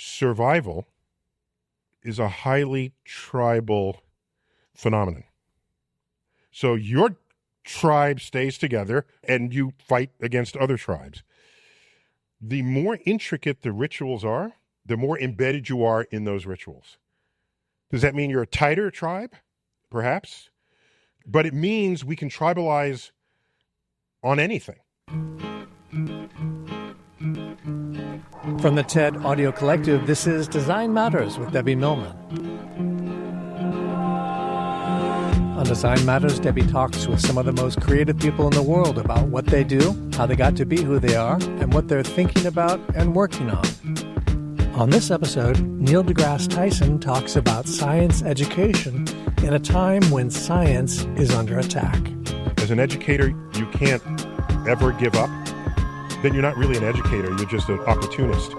survival is a highly tribal phenomenon. So your tribe stays together and you fight against other tribes. The more intricate the rituals are, the more embedded you are in those rituals. Does that mean you're a tighter tribe? Perhaps. But it means we can tribalize on anything. From the TED Audio Collective, this is Design Matters with Debbie Millman. On Design Matters, Debbie talks with some of the most creative people in the world about what they do, how they got to be who they are, and what they're thinking about and working on. On this episode, Neil deGrasse Tyson talks about science education in a time when science is under attack. As an educator, you can't ever give up. Then you're not really an educator, you're just an opportunist.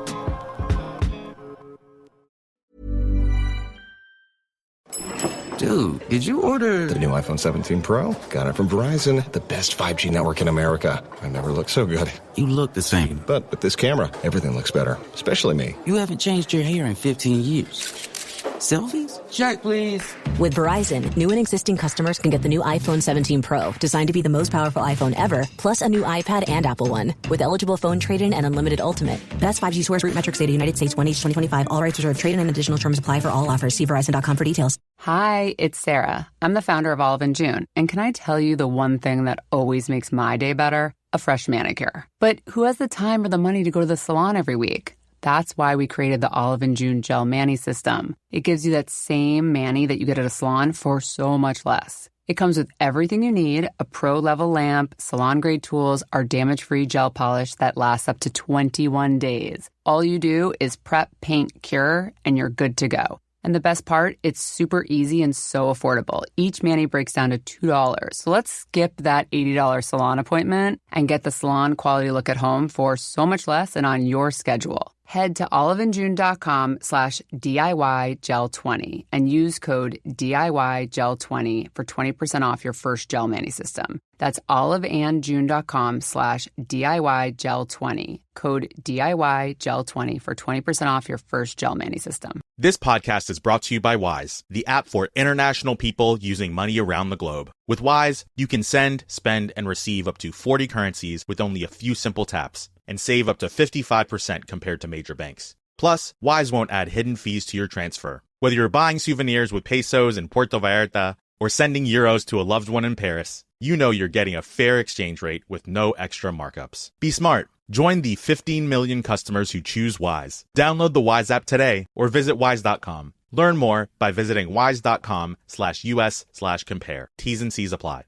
Dude, did you order the new iPhone 17 Pro? Got it from Verizon, the best 5G network in America. I never looked so good. You look the same. But with this camera, everything looks better, especially me. You haven't changed your hair in 15 years. Selfies? Check, please. With Verizon, new and existing customers can get the new iPhone 17 Pro, designed to be the most powerful iPhone ever, plus a new iPad and Apple One, with eligible phone trade-in and unlimited ultimate. Best 5G source, root metrics data, United States, 1H 2025. All rights reserved. Trade-in and additional terms apply for all offers. See Verizon.com for details. Hi, it's Sarah. I'm the founder of Olive & June. And can I tell you the one thing that always makes my day better? A fresh manicure. But who has the time or the money to go to the salon every week? That's why we created the Olive & June Gel Mani System. It gives you that same mani that you get at a salon for so much less. It comes with everything you need, a pro-level lamp, salon-grade tools, our damage-free gel polish that lasts up to 21 days. All you do is prep, paint, cure, and you're good to go. And the best part, it's super easy and so affordable. Each mani breaks down to $2. So let's skip that $80 salon appointment and get the salon quality look at home for so much less and on your schedule. Head to oliveandjune.com/DIYGel20 and use code DIYGel20 for 20% off your first gel mani system. That's oliveandjune.com/DIYGel20. Code DIYGel20 for 20% off your first gel mani system. This podcast is brought to you by Wise, the app for international people using money around the globe. With Wise, you can send, spend, and receive up to 40 currencies with only a few simple taps, and save up to 55% compared to major banks. Plus, Wise won't add hidden fees to your transfer. Whether you're buying souvenirs with pesos in Puerto Vallarta or sending euros to a loved one in Paris, you know you're getting a fair exchange rate with no extra markups. Be smart. Join the 15 million customers who choose Wise. Download the Wise app today or visit wise.com. Learn more by visiting wise.com/US/compare. T's and C's apply.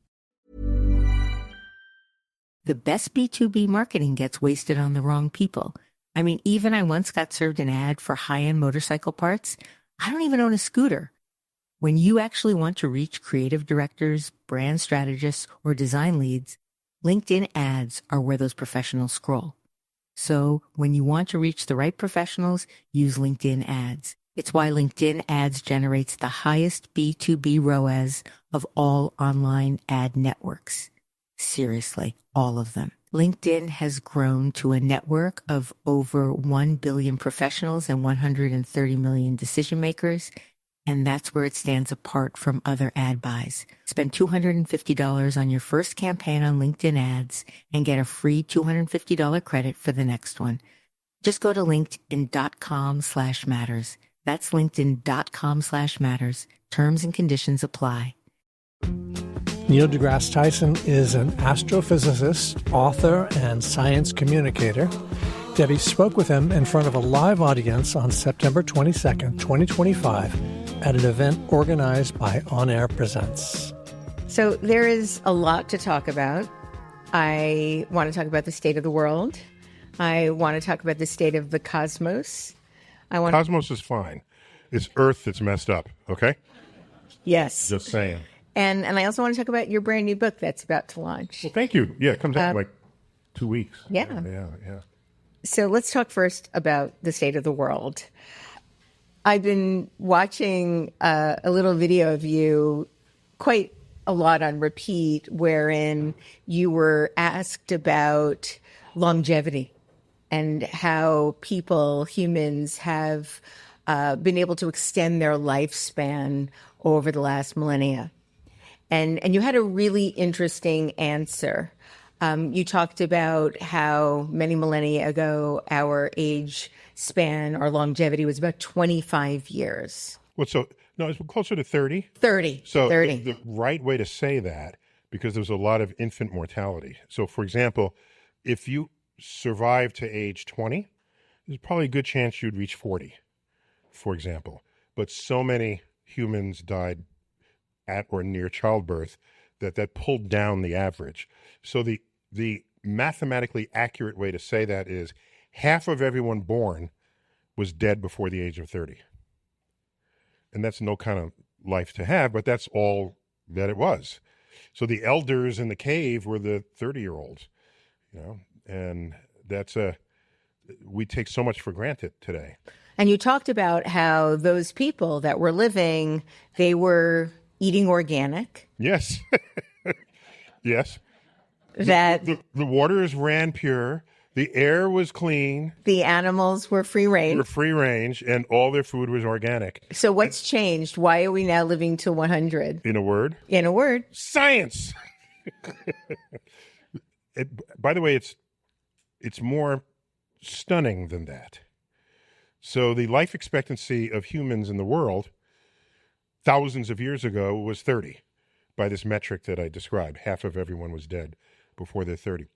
The best B2B marketing gets wasted on the wrong people. I mean, even I once got served an ad for high-end motorcycle parts. I don't even own a scooter. When you actually want to reach creative directors, brand strategists, or design leads, LinkedIn ads are where those professionals scroll. So when you want to reach the right professionals, use LinkedIn ads. It's why LinkedIn ads generates the highest B2B ROAS of all online ad networks. Seriously, all of them. LinkedIn has grown to a network of over 1 billion professionals and 130 million decision makers, and that's where it stands apart from other ad buys. Spend $250 on your first campaign on LinkedIn ads and get a free $250 credit for the next one. Just go to linkedin.com/matters. That's linkedin.com/matters. Terms and conditions apply. Neil deGrasse Tyson is an astrophysicist, author, and science communicator. Debbie spoke with him in front of a live audience on September 22nd, 2025, at an event organized by On Air Presents. So there is a lot to talk about. I want to talk about the state of the world. I want to talk about the state of the cosmos. Cosmos is fine. It's Earth that's messed up, okay? Yes. Just saying. And I also want to talk about your brand new book that's about to launch. Well, thank you. Yeah, it comes out in like 2 weeks. Yeah. Yeah. So let's talk first about the state of the world. I've been watching a little video of you quite a lot on repeat, wherein you were asked about longevity and how humans have been able to extend their lifespan over the last millennia. And you had a really interesting answer. You talked about how many millennia ago our age span, our longevity was about 25 years. No, it's closer to 30. 30. So 30. the right way to say that, because there's a lot of infant mortality. So, for example, if you survive to age 20, there's probably a good chance you'd reach 40, for example. But so many humans died at or near childbirth that pulled down the average. So the mathematically accurate way to say that is half of everyone born was dead before the age of 30. And that's no kind of life to have, but that's all that it was. So the elders in the cave were the 30-year-olds, and we take so much for granted today. And you talked about how those people that were living, they were eating organic. Yes. Yes. That the waters ran pure. The air was clean. The animals were free range. And all their food was organic. So what's changed? Why are we now living to 100? In a word? Science. By the way, it's more stunning than that. So the life expectancy of humans in the world thousands of years ago was 30 by this metric that I described. Half of everyone was dead before they're 30.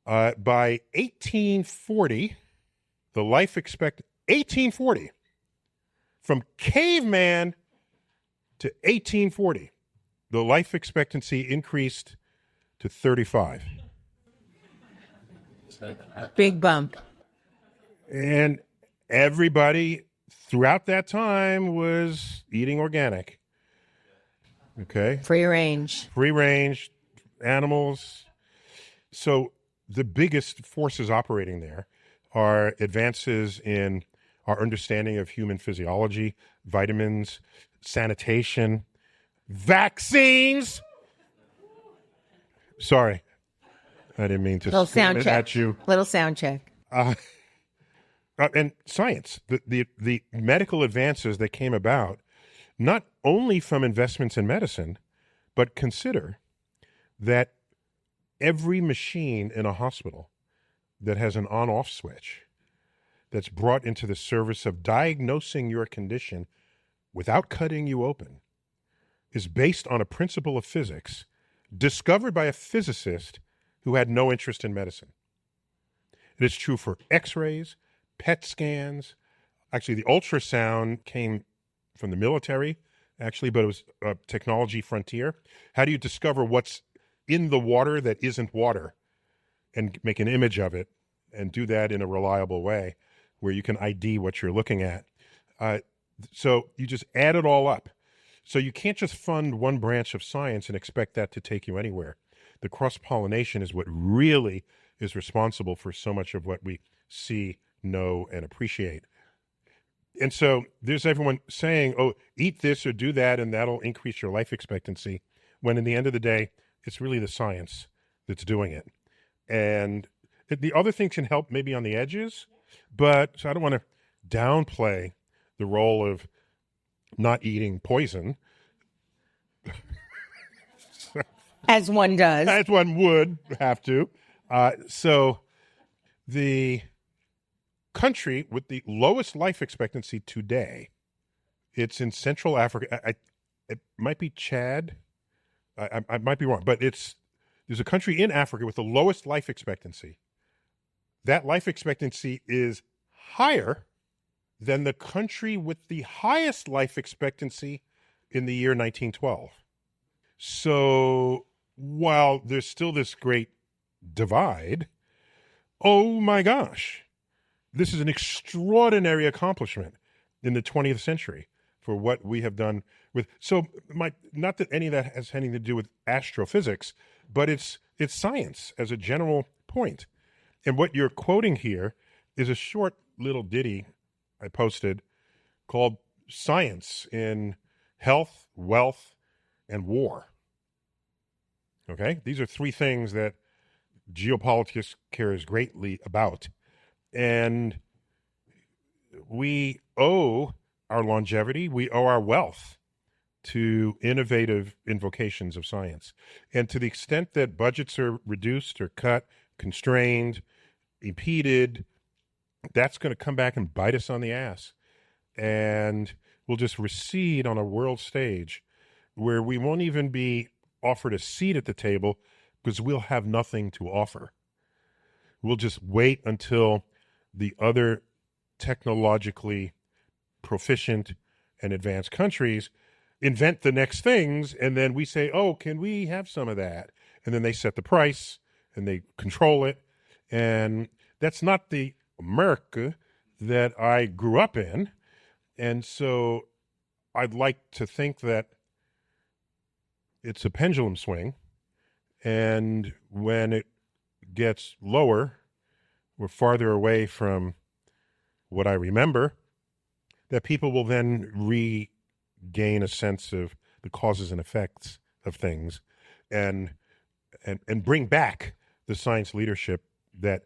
By 1840, the life expectancy, 1840, from caveman to 1840, the life expectancy increased to 35. Big bump. And everybody throughout that time was eating organic. Okay? Free range animals. So the biggest forces operating there are advances in our understanding of human physiology, vitamins, sanitation, vaccines. Sorry, I didn't mean to scream it at you. Little sound check. And science, the medical advances that came about, not only from investments in medicine, but consider that every machine in a hospital that has an on-off switch that's brought into the service of diagnosing your condition without cutting you open is based on a principle of physics discovered by a physicist who had no interest in medicine. It is true for x-rays, PET scans. Actually, the ultrasound came from the military, actually, but it was a technology frontier. How do you discover what's in the water that isn't water and make an image of it and do that in a reliable way where you can ID what you're looking at? So you just add it all up. So you can't just fund one branch of science and expect that to take you anywhere. The cross-pollination is what really is responsible for so much of what we see, know, and appreciate. And so there's everyone saying, oh, eat this or do that, and that'll increase your life expectancy, when in the end of the day, it's really the science that's doing it. And the other things can help maybe on the edges, but so I don't want to downplay the role of not eating poison. As one does. As one would have to. So the country with the lowest life expectancy today, it's in Central Africa. It might be Chad. I might be wrong, but there's a country in Africa with the lowest life expectancy. That life expectancy is higher than the country with the highest life expectancy in the year 1912. So while there's still this great divide, oh my gosh, this is an extraordinary accomplishment in the 20th century for what we have done with. So not that any of that has anything to do with astrophysics, but it's science as a general point. And what you're quoting here is a short little ditty I posted called Science in Health, Wealth, and War. Okay? These are three things that geopolitics cares greatly about. And we owe our longevity, we owe our wealth to innovative invocations of science. And to the extent that budgets are reduced or cut, constrained, impeded, that's going to come back and bite us on the ass. And we'll just recede on a world stage where we won't even be offered a seat at the table because we'll have nothing to offer. We'll just wait until the other technologically proficient and advanced countries invent the next things, and then we say, oh, can we have some of that? And then they set the price, and they control it. And that's not the America that I grew up in. And so I'd like to think that it's a pendulum swing, and when it gets lower, we're farther away from what I remember, that people will then regain a sense of the causes and effects of things and bring back the science leadership that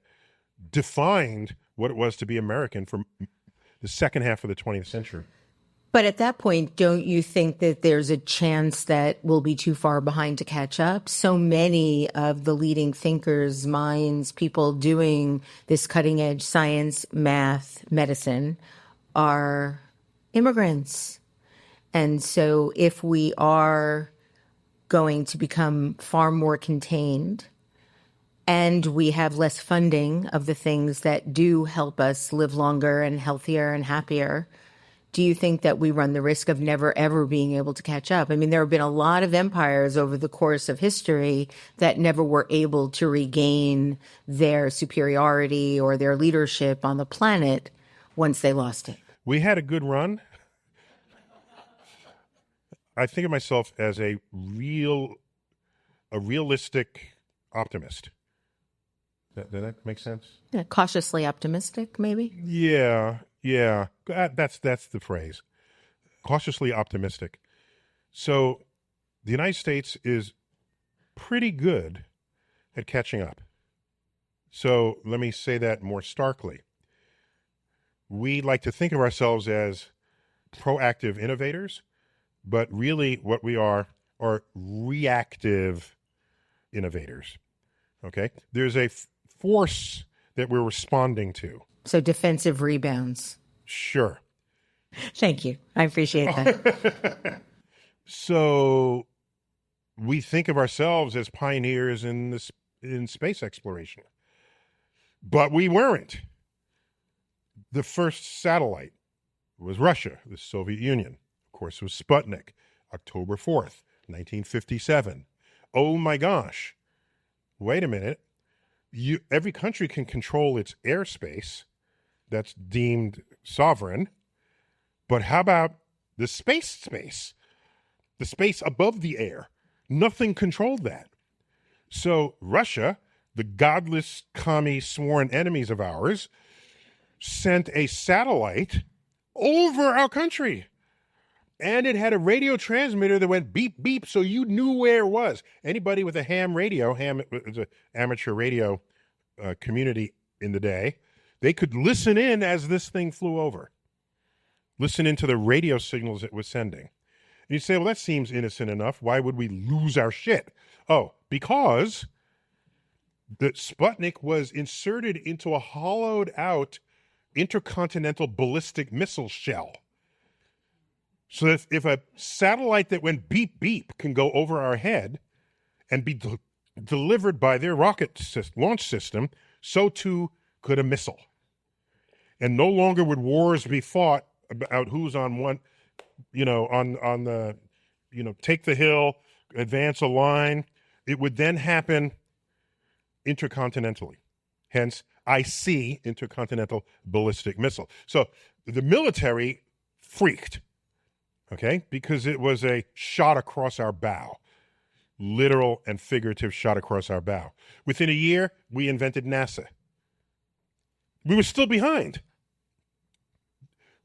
defined what it was to be American for the second half of the 20th century. But at that point, don't you think that there's a chance that we'll be too far behind to catch up? So many of the leading thinkers, minds, people doing this cutting edge science, math, medicine are immigrants. And so if we are going to become far more contained and we have less funding of the things that do help us live longer and healthier and happier, do you think that we run the risk of never, ever being able to catch up? I mean, there have been a lot of empires over the course of history that never were able to regain their superiority or their leadership on the planet once they lost it. We had a good run. I think of myself as a realistic optimist. Does that make sense? Yeah, cautiously optimistic, maybe? Yeah. That's the phrase. Cautiously optimistic. So the United States is pretty good at catching up. So let me say that more starkly. We like to think of ourselves as proactive innovators, but really what we are reactive innovators. Okay? There's a force that we're responding to. So defensive rebounds. Sure. Thank you. I appreciate that. So we think of ourselves as pioneers in space exploration, but we weren't. The first satellite was Russia, the Soviet Union. Of course, it was Sputnik, October 4th, 1957. Oh my gosh. Wait a minute. Every country can control its airspace that's deemed sovereign, but how about the space? The space above the air? Nothing controlled that. So Russia, the godless, commie, sworn enemies of ours, sent a satellite over our country. And it had a radio transmitter that went beep, beep, so you knew where it was. Anybody with a ham radio, ham was an amateur radio community in the day, they could listen in as this thing flew over. Listen into the radio signals it was sending. And you say, well, that seems innocent enough. Why would we lose our shit? Oh, because the Sputnik was inserted into a hollowed out intercontinental ballistic missile shell. So if a satellite that went beep, beep can go over our head and be delivered by their rocket launch system, so too could a missile. And no longer would wars be fought about who's on one, on the, take the hill, advance a line. It would then happen intercontinentally. Hence, IC, intercontinental ballistic missile. So the military freaked. Okay, because it was a shot across our bow, literal and figurative shot across our bow. Within a year, we invented NASA. We were still behind.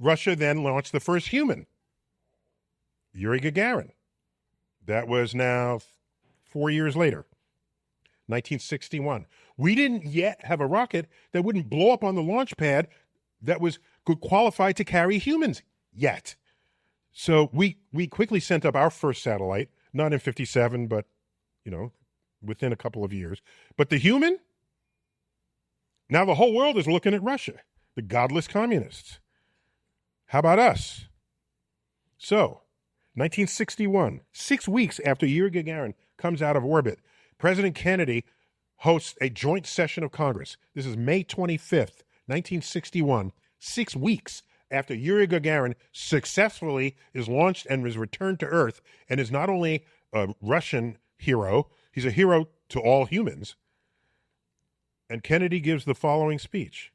Russia then launched the first human, Yuri Gagarin. That was now 4 years later. 1961. We didn't yet have a rocket that wouldn't blow up on the launch pad that could qualify to carry humans yet. So we quickly sent up our first satellite, not in 57, but, within a couple of years. But the human, now the whole world is looking at Russia, the godless communists. How about us? So, 1961, 6 weeks after Yuri Gagarin comes out of orbit, President Kennedy hosts a joint session of Congress. This is May 25th, 1961, 6 weeks after Yuri Gagarin successfully is launched and is returned to Earth and is not only a Russian hero, he's a hero to all humans. And Kennedy gives the following speech.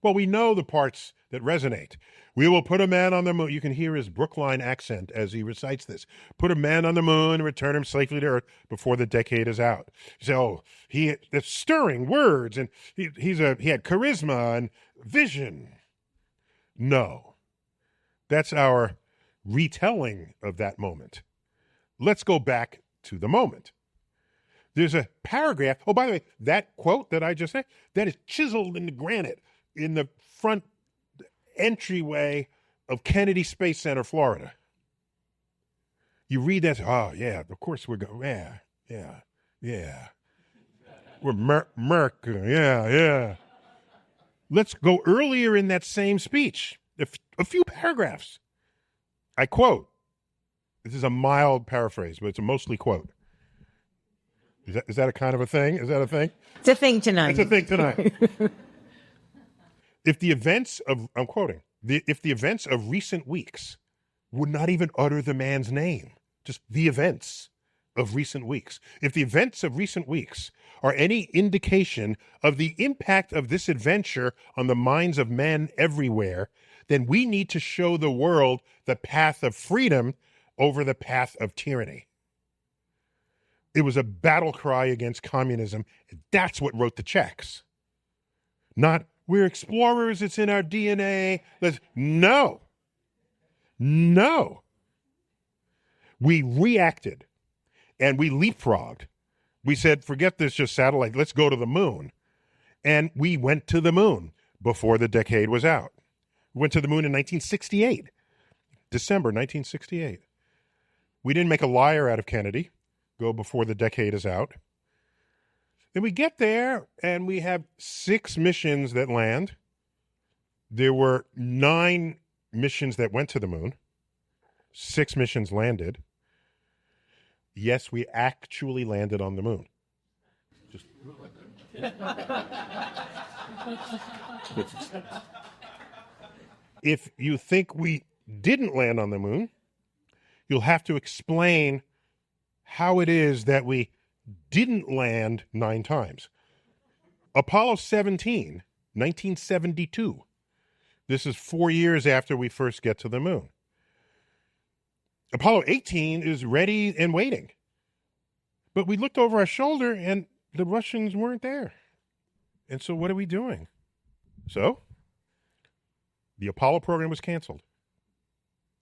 Well, we know the parts that resonate. We will put a man on the moon. You can hear his Brookline accent as he recites this. Put a man on the moon and return him safely to Earth before the decade is out. You say, oh, that's stirring words, and he had charisma and vision. No, that's our retelling of that moment. Let's go back to the moment. There's a paragraph. Oh, by the way, that quote that I just said, that is chiseled in the granite in the front entryway of Kennedy Space Center, Florida. You read that, oh, yeah, of course we're going, yeah. We're Mercury, yeah. Let's go earlier in that same speech, a few paragraphs. I quote, this is a mild paraphrase, but it's a mostly quote. Is that a kind of a thing? Is that a thing? It's a thing tonight. It's a thing tonight. I'm quoting, if the events of recent weeks would not even utter the man's name, just the events of recent weeks. If the events of recent weeks are any indication of the impact of this adventure on the minds of men everywhere, then we need to show the world the path of freedom over the path of tyranny. It was a battle cry against communism. That's what wrote the checks. Not, we're explorers, it's in our DNA. No. We reacted and we leapfrogged. We said, forget this just satellite, let's go to the moon. And we went to the moon before the decade was out. We went to the moon in 1968, December 1968. We didn't make a liar out of Kennedy, go before the decade is out. Then we get there, and we have 6 missions that land. There were 9 missions that went to the moon. 6 missions landed. Yes, we actually landed on the moon. If you think we didn't land on the moon, you'll have to explain how it is that we didn't land 9 times. Apollo 17, 1972. This is 4 years after we first get to the moon. Apollo 18 is ready and waiting. But we looked over our shoulder and the Russians weren't there. And so what are we doing? So the Apollo program was canceled.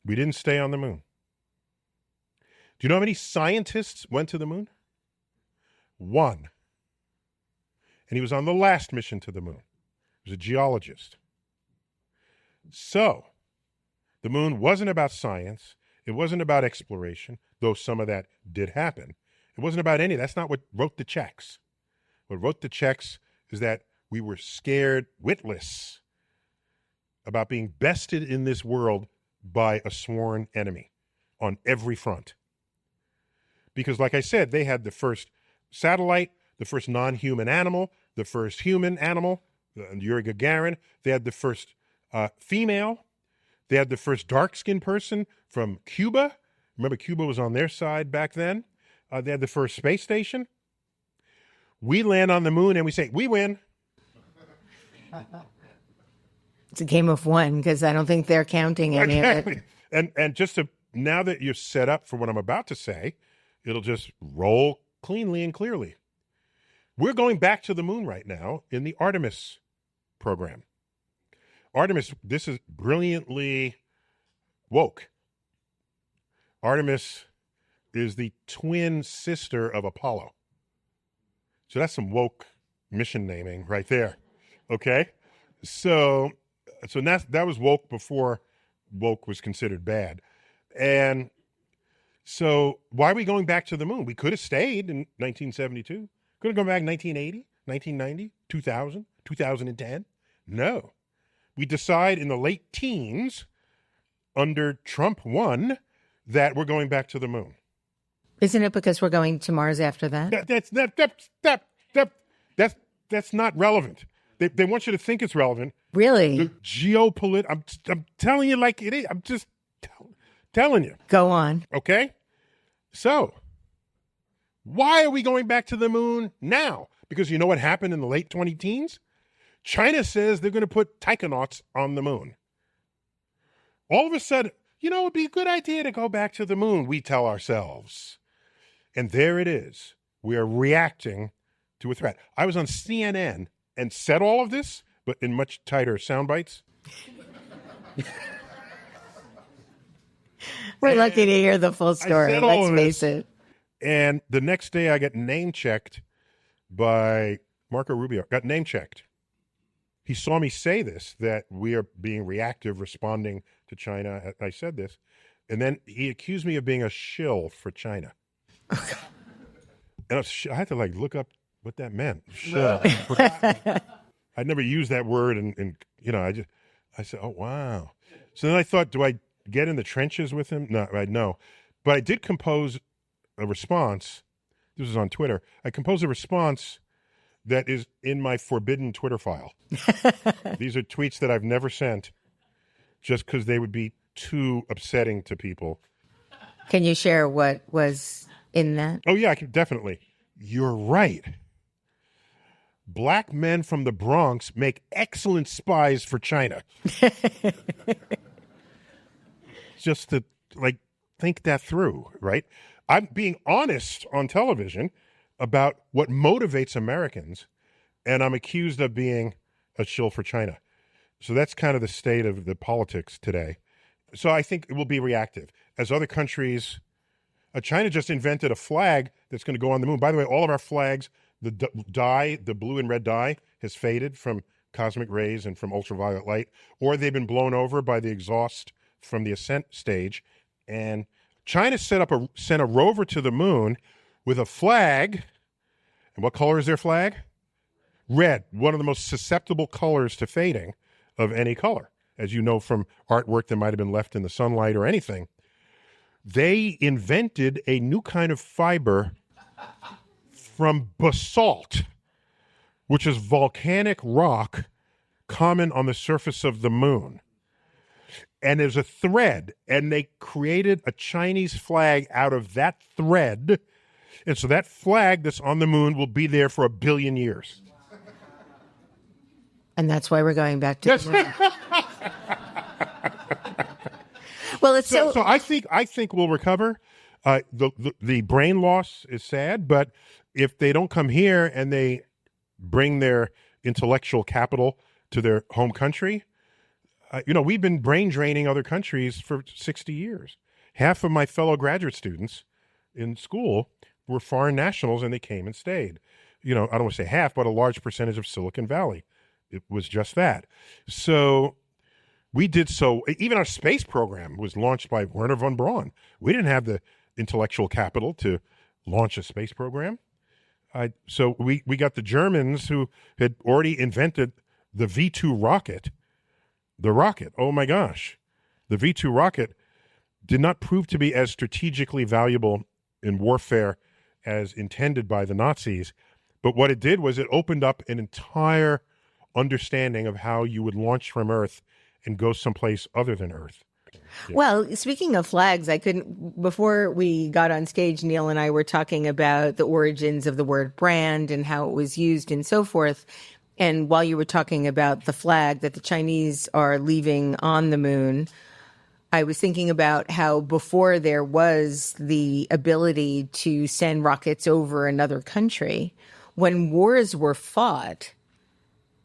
We didn't stay on the moon. Do you know how many scientists went to the moon? 1. And he was on the last mission to the moon. He was a geologist. So the moon wasn't about science. It wasn't about exploration, though some of that did happen. It wasn't about any. That's not what wrote the checks. What wrote the checks is that we were scared witless about being bested in this world by a sworn enemy on every front. Because, like I said, they had the first satellite, the first non-human animal, the first human animal, Yuri Gagarin. They had the first female. They had the first dark-skinned person from Cuba. Remember, Cuba was on their side back then. They had the first space station. We land on the moon and we say, we win. It's a game of one because I don't think they're counting any of it. And just to, now that you're set up for what I'm about to say, it'll just roll cleanly and clearly. We're going back to the moon right now in the Artemis program. Artemis, this is brilliantly woke. Artemis is the twin sister of Apollo. So that's some woke mission naming right there. Okay? So that was woke before woke was considered bad. And so why are we going back to the moon? We could have stayed in 1972. Could have gone back in 1980, 1990, 2000, 2010. No. We decide in the late teens under Trump 1 that we're going back to the moon. Isn't it because we're going to Mars after that? That's not relevant. They want you to think it's relevant. Really? The I'm telling you like it is. I'm just telling you. Go on. Okay? So, why are we going back to the moon now? Because you know what happened in the late 2010s? China says they're going to put taikonauts on the moon. All of a sudden, it'd be a good idea to go back to the moon, we tell ourselves. And there it is. We are reacting to a threat. I was on CNN and said all of this, but in much tighter sound bites. We're lucky to hear the full story. Let's face it. And the next day I got name-checked by Marco Rubio. Got name-checked. He saw me say this, that we are being reactive, responding to China. I said this. And then he accused me of being a shill for China. And I had to look up what that meant. Shill. I'd never used that word. And I said, oh, wow. So then I thought, do I get in the trenches with him? No. But I did compose a response. This was on Twitter. I composed a response that is in my forbidden Twitter file. These are tweets that I've never sent just because they would be too upsetting to people. Can you share what was in that? Oh, yeah, I can definitely. You're right. Black men from the Bronx make excellent spies for China. Just to, think that through, right? I'm being honest on television about what motivates Americans, and I'm accused of being a shill for China. So that's kind of the state of the politics today. So I think it will be reactive. As other countries, China just invented a flag that's going to go on the moon. By the way, all of our flags, the dye, the blue and red dye, has faded from cosmic rays and from ultraviolet light, or they've been blown over by the exhaust from the ascent stage. And China sent a rover to the moon with a flag. And what color is their flag? Red, one of the most susceptible colors to fading of any color, as you know from artwork that might have been left in the sunlight or anything. They invented a new kind of fiber from basalt, which is volcanic rock common on the surface of the moon. And there's a thread, and they created a Chinese flag out of that thread. And so that flag that's on the moon will be there for 1 billion years. And that's why we're going back to the moon. Well, it's so I think we'll recover. The brain loss is sad, but if they don't come here and they bring their intellectual capital to their home country, we've been brain draining other countries for 60 years. Half of my fellow graduate students in school were foreign nationals, and they came and stayed. I don't want to say half, but a large percentage of Silicon Valley. It was just that. So we did so. Even our space program was launched by Wernher von Braun. We didn't have the intellectual capital to launch a space program. So we got the Germans who had already invented the V2 rocket. The rocket, oh my gosh. The V2 rocket did not prove to be as strategically valuable in warfare as intended by the Nazis. But what it did was it opened up an entire understanding of how you would launch from Earth and go someplace other than Earth. Yeah. Well, speaking of flags, before we got on stage, Neil and I were talking about the origins of the word brand and how it was used and so forth. And while you were talking about the flag that the Chinese are leaving on the moon, I was thinking about how before there was the ability to send rockets over another country, when wars were fought,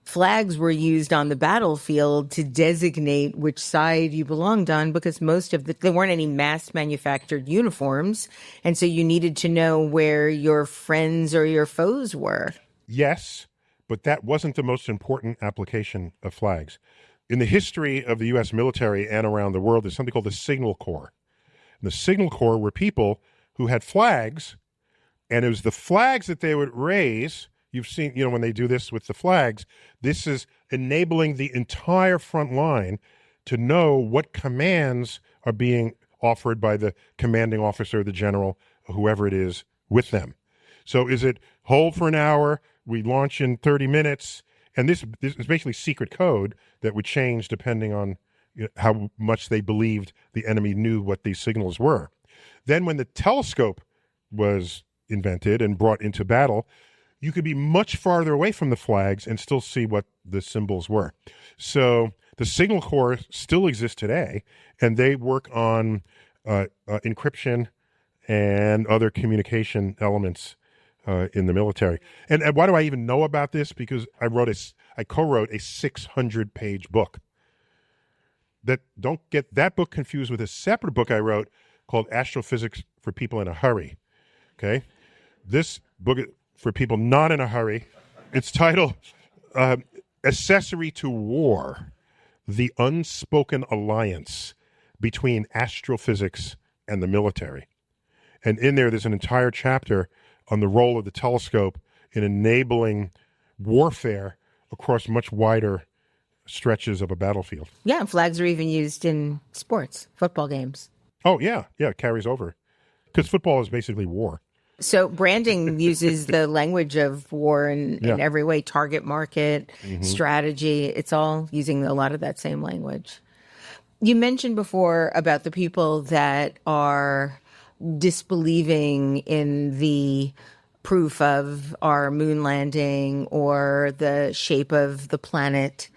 flags were used on the battlefield to designate which side you belonged on, because there weren't any mass manufactured uniforms. And so you needed to know where your friends or your foes were. Yes, but that wasn't the most important application of flags. In the history of the U.S. military and around the world, there's something called the Signal Corps. And the Signal Corps were people who had flags, and it was the flags that they would raise. You've seen, when they do this with the flags, this is enabling the entire front line to know what commands are being offered by the commanding officer, the general, whoever it is with them. So is it hold for an hour, we launch in 30 minutes, and this is basically secret code that would change depending on how much they believed the enemy knew what these signals were. Then when the telescope was invented and brought into battle, you could be much farther away from the flags and still see what the symbols were. So the Signal Corps still exists today, and they work on encryption and other communication elements in the military. And why do I even know about this? Because I co-wrote a 600-page book. Don't get that book confused with a separate book I wrote called Astrophysics for People in a Hurry. Okay? This book for people not in a hurry, it's titled Accessory to War, the Unspoken Alliance Between Astrophysics and the Military. And in there's an entire chapter on the role of the telescope in enabling warfare across much wider stretches of a battlefield. Yeah, flags are even used in sports, football games. Oh, yeah, it carries over. Because football is basically war. So branding uses the language of war in every way, target market, strategy. It's all using a lot of that same language. You mentioned before about the people that are disbelieving in the proof of our moon landing or the shape of the planet.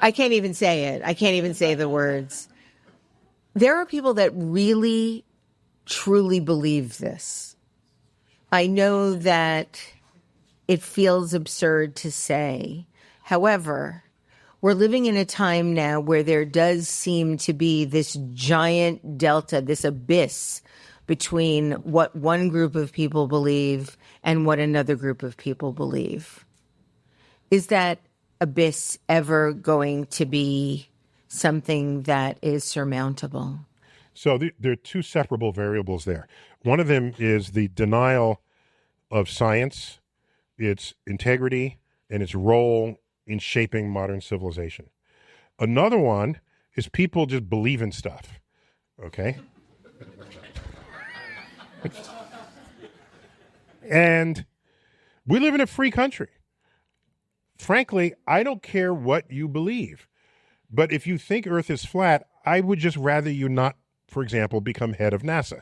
I can't even say it. I can't even say the words. There are people that really truly believe this. I know that it feels absurd to say. However, we're living in a time now where there does seem to be this giant delta, this abyss between what one group of people believe and what another group of people believe. Is that abyss ever going to be something that is surmountable? So there are two separable variables there. One of them is the denial of science, its integrity, and its role in shaping modern civilization. Another one is people just believe in stuff, okay? And we live in a free country. Frankly, I don't care what you believe. But if you think Earth is flat, I would just rather you not, for example, become head of NASA,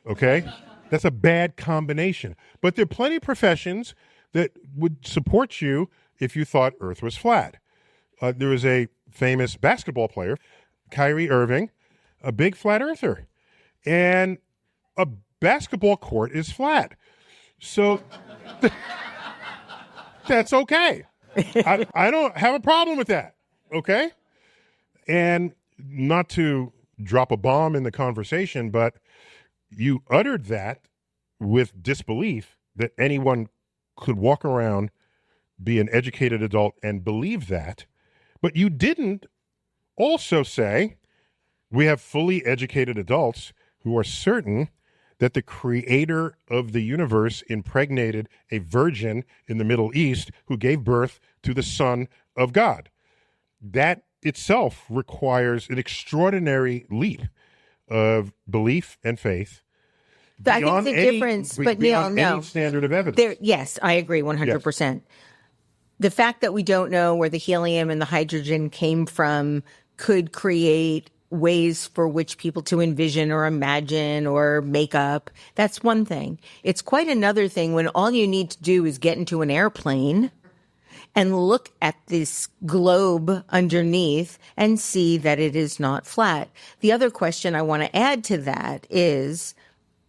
okay? That's a bad combination. But there are plenty of professions that would support you if you thought Earth was flat. There was a famous basketball player, Kyrie Irving, a big flat earther. And a basketball court is flat. So that's okay. I don't have a problem with that, okay? And not to drop a bomb in the conversation, but you uttered that with disbelief that anyone could walk around, be an educated adult, and believe that. But you didn't also say we have fully educated adults who are certain that the creator of the universe impregnated a virgin in the Middle East who gave birth to the Son of God. That itself requires an extraordinary leap of belief and faith. I think the difference, but Neil, no. Any standard of evidence. Yes, I agree 100%. Yes. The fact that we don't know where the helium and the hydrogen came from could create ways for which people to envision or imagine or make up. That's one thing. It's quite another thing when all you need to do is get into an airplane and look at this globe underneath and see that it is not flat. The other question I want to add to that is,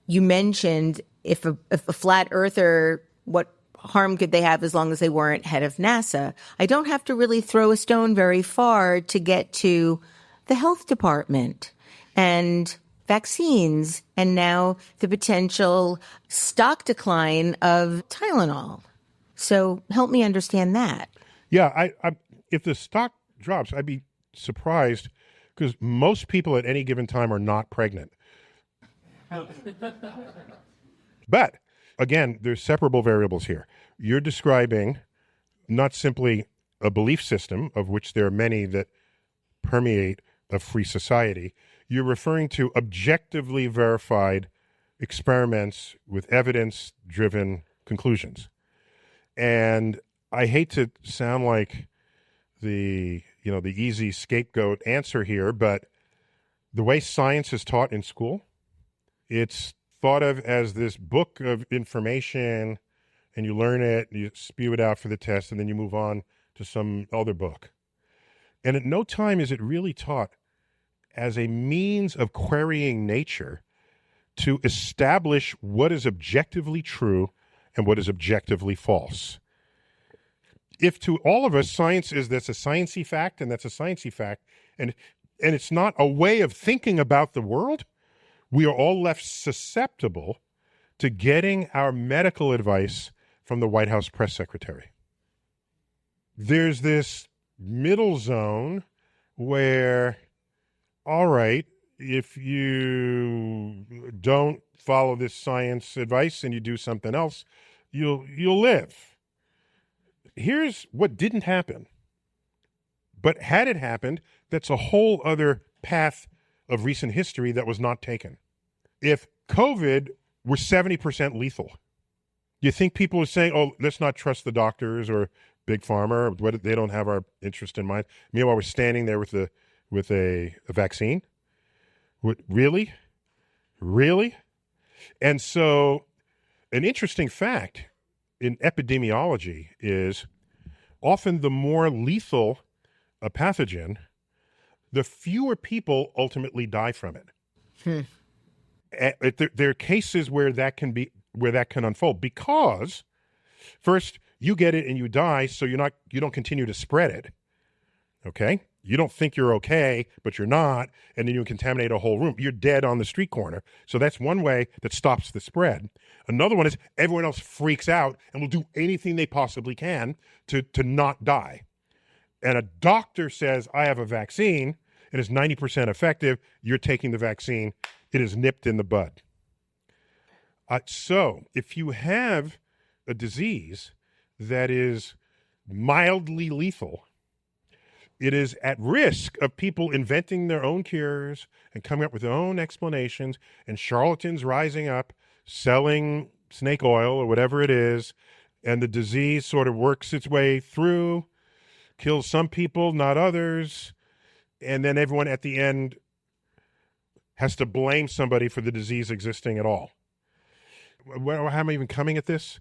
you mentioned if a flat earther, what harm could they have as long as they weren't head of NASA? I don't have to really throw a stone very far to get to the health department and vaccines, and now the potential stock decline of Tylenol. So help me understand that. Yeah, I if the stock drops, I'd be surprised because most people at any given time are not pregnant. But again, there's separable variables here. You're describing not simply a belief system, of which there are many that permeate a free society. You're referring to objectively verified experiments with evidence-driven conclusions. And I hate to sound like the easy scapegoat answer here, but the way science is taught in school, it's thought of as this book of information, and you learn it, you spew it out for the test, and then you move on to some other book. And at no time is it really taught as a means of querying nature to establish what is objectively true and what is objectively false. If to all of us science is that's a sciencey fact and that's a sciencey fact, and it's not a way of thinking about the world, we are all left susceptible to getting our medical advice from the White House press secretary. There's this middle zone where, all right, if you don't follow this science advice and you do something else, you'll live. Here's what didn't happen. But had it happened, that's a whole other path of recent history that was not taken. If COVID were 70% lethal, you think people are saying, oh, let's not trust the doctors or Big Pharma, they don't have our interest in mind. Meanwhile, we're standing there with a vaccine. Really? And so an interesting fact in epidemiology is often the more lethal a pathogen, the fewer people ultimately die from it. There are cases where that can unfold because first you get it and you die, so you don't continue to spread it. Okay? You don't think you're okay, but you're not, and then you contaminate a whole room. You're dead on the street corner. So that's one way that stops the spread. Another one is everyone else freaks out and will do anything they possibly can to not die. And a doctor says, I have a vaccine, and it's 90% effective. You're taking the vaccine. It is nipped in the bud. So if you have a disease that is mildly lethal, it is at risk of people inventing their own cures and coming up with their own explanations and charlatans rising up, selling snake oil or whatever it is, and the disease sort of works its way through, kills some people, not others, and then everyone at the end has to blame somebody for the disease existing at all. How am I even coming at this?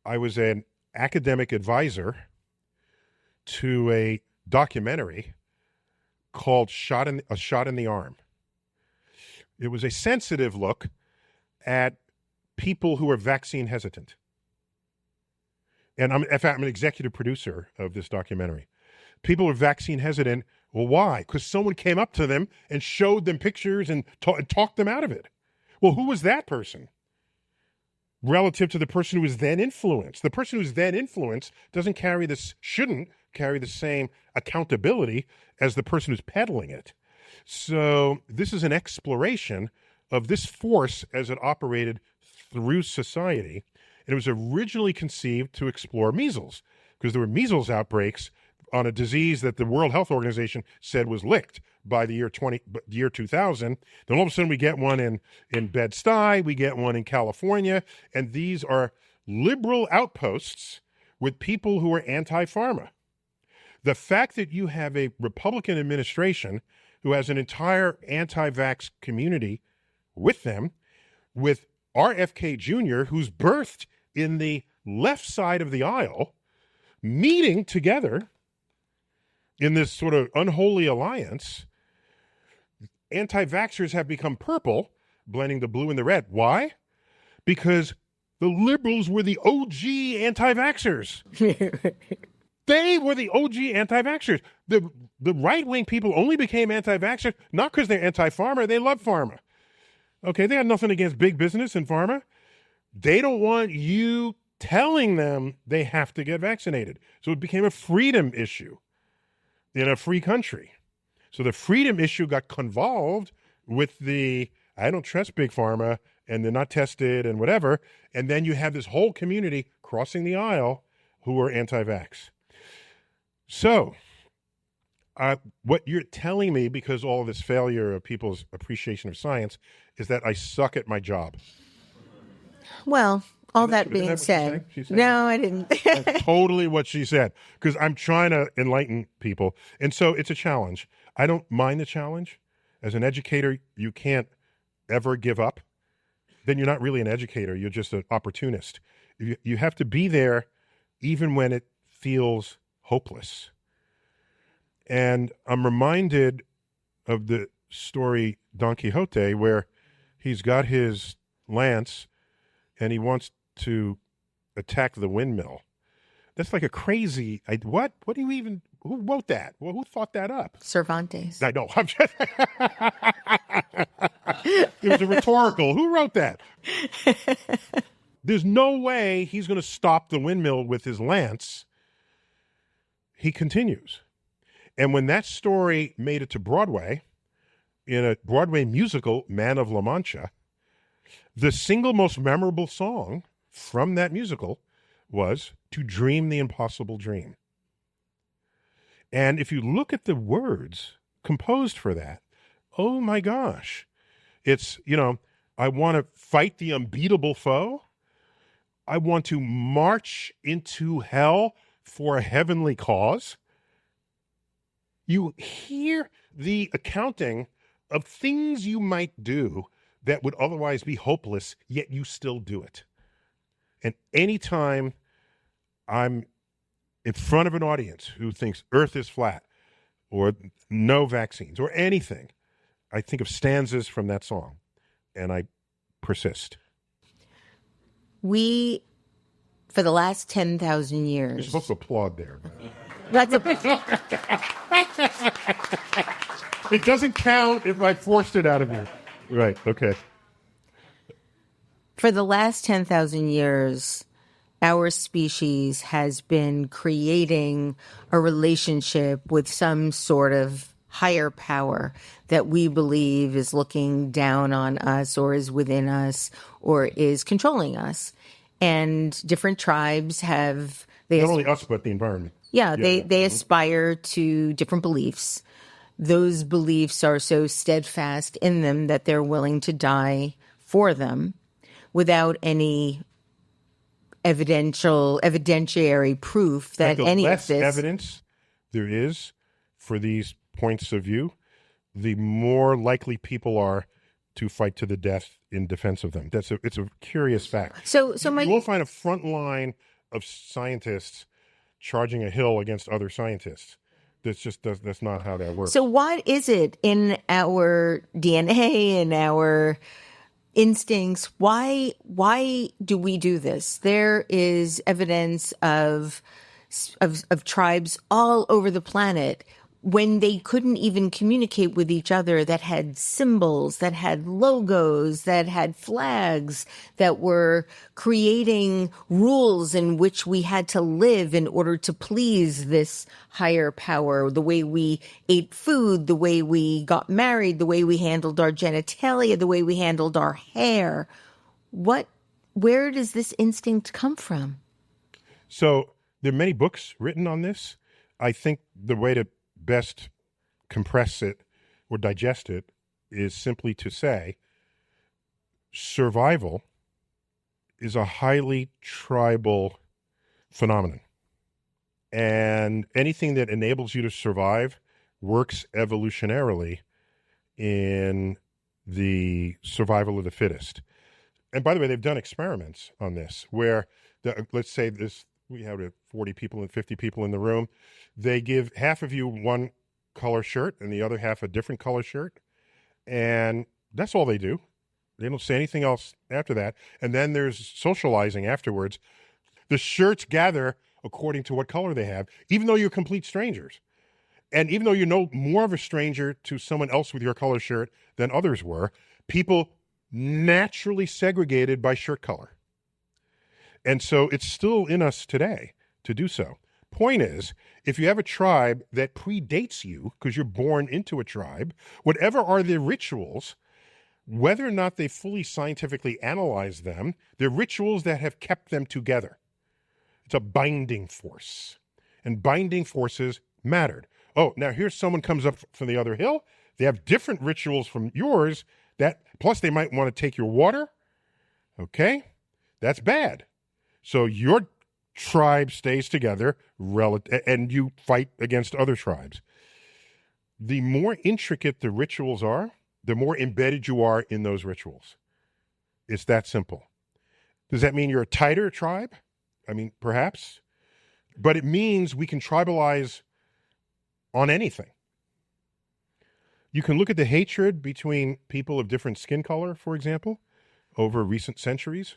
I was an academic advisor to a documentary called A Shot in the Arm. It was a sensitive look at people who are vaccine hesitant. And in fact, I'm an executive producer of this documentary. People are vaccine hesitant. Well, why? Because someone came up to them and showed them pictures and talked them out of it. Well, who was that person? Relative to the person who was then influenced. The person who's then influenced shouldn't carry the same accountability as the person who's peddling it. So this is an exploration of this force as it operated through society. And it was originally conceived to explore measles, because there were measles outbreaks on a disease that the World Health Organization said was licked by the year 2000. Then all of a sudden we get one in Bed-Stuy, we get one in California, and these are liberal outposts with people who are anti-pharma. The fact that you have a Republican administration who has an entire anti-vax community with them, with RFK Jr., who's birthed in the left side of the aisle, meeting together in this sort of unholy alliance, anti-vaxxers have become purple, blending the blue and the red. Why? Because The liberals were the OG anti-vaxxers. They were the OG anti-vaxxers. The right-wing people only became anti-vaxxers not because they're anti-pharma. They love pharma. Okay, they have nothing against big business and pharma. They don't want you telling them they have to get vaccinated. So it became a freedom issue in a free country. So the freedom issue got convolved with the, I don't trust big pharma, and they're not tested and whatever. And then you have this whole community crossing the aisle who are anti-vax. So what you're telling me, because all this failure of people's appreciation of science, is that I suck at my job. Well, all that being said, no, I didn't. That's totally what she said, because I'm trying to enlighten people. And so it's a challenge. I don't mind the challenge. As an educator, you can't ever give up. Then you're not really an educator. You're just an opportunist. You have to be there even when it feels hopeless. And I'm reminded of the story Don Quixote, where he's got his lance and he wants to attack the windmill. That's like a crazy, what? What do you even, who wrote that? Well, who thought that up? Cervantes. I know. I'm just, it was a rhetorical. Who wrote that? There's no way he's going to stop the windmill with his lance. He continues. And when that story made it to Broadway, in a Broadway musical, Man of La Mancha, the single most memorable song from that musical was To Dream the Impossible Dream. And if you look at the words composed for that, oh my gosh, it's, I want to fight the unbeatable foe. I want to march into hell for a heavenly cause. You hear the accounting of things you might do that would otherwise be hopeless, yet you still do it. And anytime I'm in front of an audience who thinks Earth is flat or no vaccines or anything, I think of stanzas from that song, and I persist. We, for the last 10,000 years... You're supposed to applaud there. It doesn't count if I forced it out of you. Right, okay. For the last 10,000 years, our species has been creating a relationship with some sort of higher power that we believe is looking down on us or is within us or is controlling us. And different tribes have... Not only us, but the environment. Yeah, they aspire to different beliefs. Those beliefs are so steadfast in them that they're willing to die for them without any evidentiary proof that any of this... The less evidence there is for these points of view, the more likely people are to fight to the death in defense of them. It's a curious fact. You won't find a front line of scientists charging a hill against other scientists. That's not how that works. So what is it in our DNA and our instincts? Why do we do this? There is evidence of tribes all over the planet when they couldn't even communicate with each other, that had symbols, that had logos, that had flags, that were creating rules in which we had to live in order to please this higher power, the way we ate food, the way we got married, the way we handled our genitalia, the way we handled our hair. Where does this instinct come from? So there are many books written on this. I think the way to best compress it or digest it is simply to say survival is a highly tribal phenomenon. And anything that enables you to survive works evolutionarily in the survival of the fittest. And by the way, they've done experiments on this where, let's say we have 40 people and 50 people in the room. They give half of you one color shirt and the other half a different color shirt. And that's all they do. They don't say anything else after that. And then there's socializing afterwards. The shirts gather according to what color they have, even though you're complete strangers. And even though you're no more of a stranger to someone else with your color shirt than others were, people naturally segregated by shirt color. And so it's still in us today to do so. Point is, if you have a tribe that predates you, because you're born into a tribe, whatever are their rituals, whether or not they fully scientifically analyze them, they're rituals that have kept them together. It's a binding force. And binding forces mattered. Oh, now here's someone comes up from the other hill. They have different rituals from yours. Plus they might want to take your water. Okay? That's bad. So your tribe stays together and you fight against other tribes. The more intricate the rituals are, the more embedded you are in those rituals. It's that simple. Does that mean you're a tighter tribe? I mean, perhaps. But it means we can tribalize on anything. You can look at the hatred between people of different skin color, for example, over recent centuries.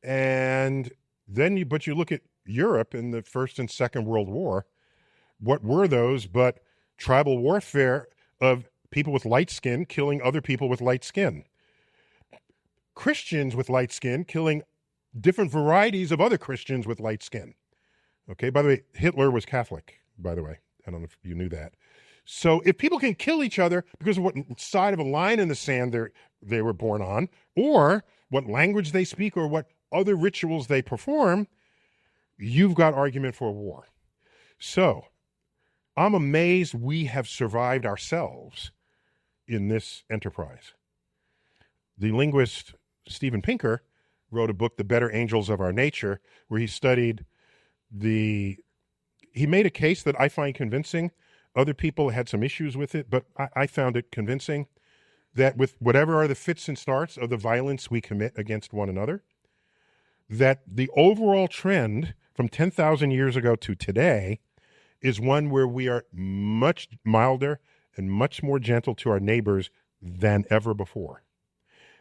And then you look at Europe in the First and Second World War. What were those but tribal warfare of people with light skin killing other people with light skin? Christians with light skin killing different varieties of other Christians with light skin. Okay, by the way, Hitler was Catholic, by the way. I don't know if you knew that. So if people can kill each other because of what side of a line in the sand they were born on, or what language they speak, or what other rituals they perform, you've got argument for war. So I'm amazed we have survived ourselves in this enterprise. The linguist Steven Pinker wrote a book, The Better Angels of Our Nature, where he studied he made a case that I find convincing. Other people had some issues with it, but I found it convincing that with whatever are the fits and starts of the violence we commit against one another, that the overall trend from 10,000 years ago to today is one where we are much milder and much more gentle to our neighbors than ever before.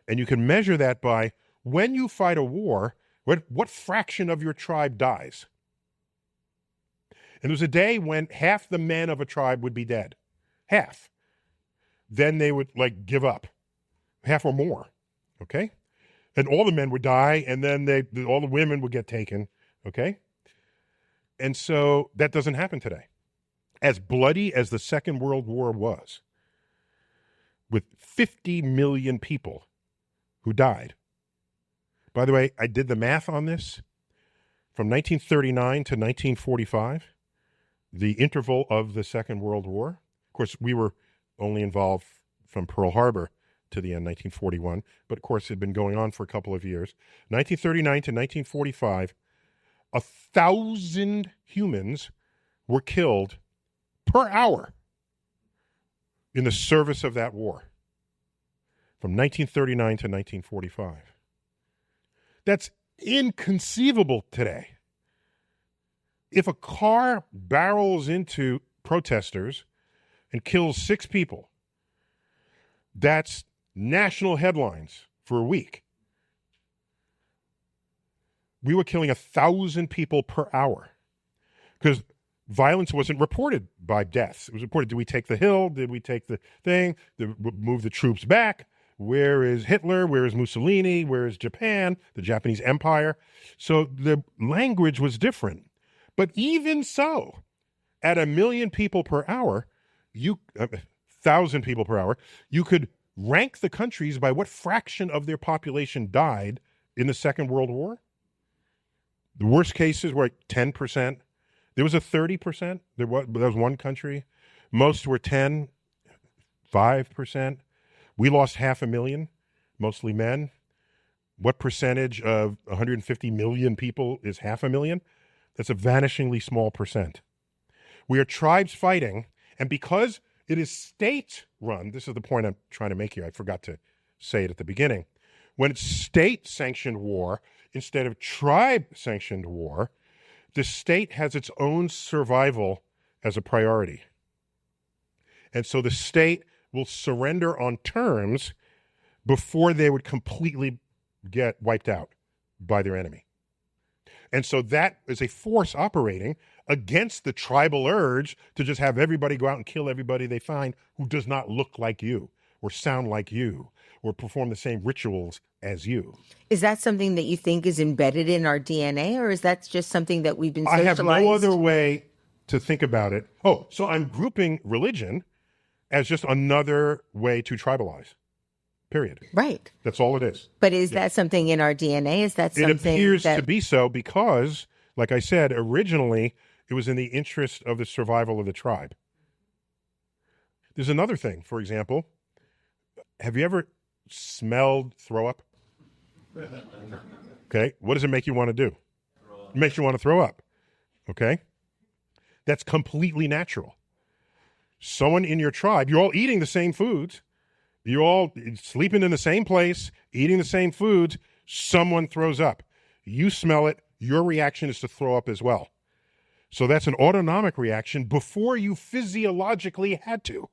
And you can measure that by when you fight a war, what fraction of your tribe dies? And there was a day when half the men of a tribe would be dead. Half. Then they would give up. Half or more. Okay? And all the men would die, and then all the women would get taken. Okay? And so that doesn't happen today. As bloody as the Second World War was, with 50 million people who died. By the way, I did the math on this. From 1939 to 1945, the interval of the Second World War. Of course, we were only involved from Pearl Harbor to the end, 1941. But of course, it had been going on for a couple of years. 1939 to 1945, 1,000 humans were killed per hour in the service of that war. From 1939 to 1945. That's inconceivable today. If a car barrels into protesters and kills 6 people, that's national headlines for a week. We were killing 1,000 people per hour because violence wasn't reported by deaths. It was reported, did we take the hill? Did we take the thing? Did we move the troops back? Where is Hitler? Where is Mussolini? Where is Japan? The Japanese Empire? So the language was different. But even so, at 1 million people per hour, 1,000 people per hour, you could rank the countries by what fraction of their population died in the Second World War. The worst cases were 10%. There was a 30%. There was one country. Most were 10, 5%. We lost 500,000, mostly men. What percentage of 150 million people is 500,000? That's a vanishingly small percent. We are tribes fighting, and because it is state-run, this is the point I'm trying to make here. I forgot to say it at the beginning. When it's state-sanctioned war instead of tribe-sanctioned war, the state has its own survival as a priority. And so the state will surrender on terms before they would completely get wiped out by their enemy. And so that is a force operating against the tribal urge to just have everybody go out and kill everybody they find who does not look like you or sound like you or perform the same rituals as you. Is that something that you think is embedded in our DNA, or is that just something that we've been socialized? I have no other way to think about it. Oh, so I'm grouping religion as just another way to tribalize. Period. Right. That's all it is. But is that something in our DNA? Is that something it appears to be so because, like I said, originally it was in the interest of the survival of the tribe. There's another thing, for example. Have you ever smelled throw up? Okay. What does it make you want to do? It makes you want to throw up. Okay. That's completely natural. Someone in your tribe, you're all eating the same foods. You're all sleeping in the same place, eating the same foods. Someone throws up. You smell it. Your reaction is to throw up as well. So that's an autonomic reaction before you physiologically had to.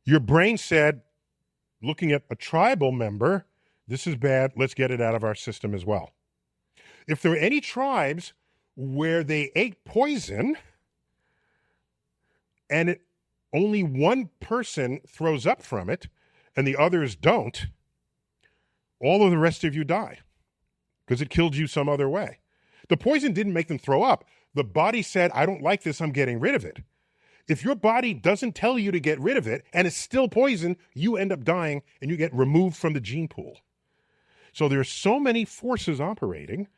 Your brain said, looking at a tribal member, this is bad. Let's get it out of our system as well. If there were any tribes where they ate poison and only one person throws up from it and the others don't, all of the rest of you die because it killed you some other way. The poison didn't make them throw up. The body said, I don't like this, I'm getting rid of it. If your body doesn't tell you to get rid of it and it's still poison, you end up dying and you get removed from the gene pool. So there are so many forces operating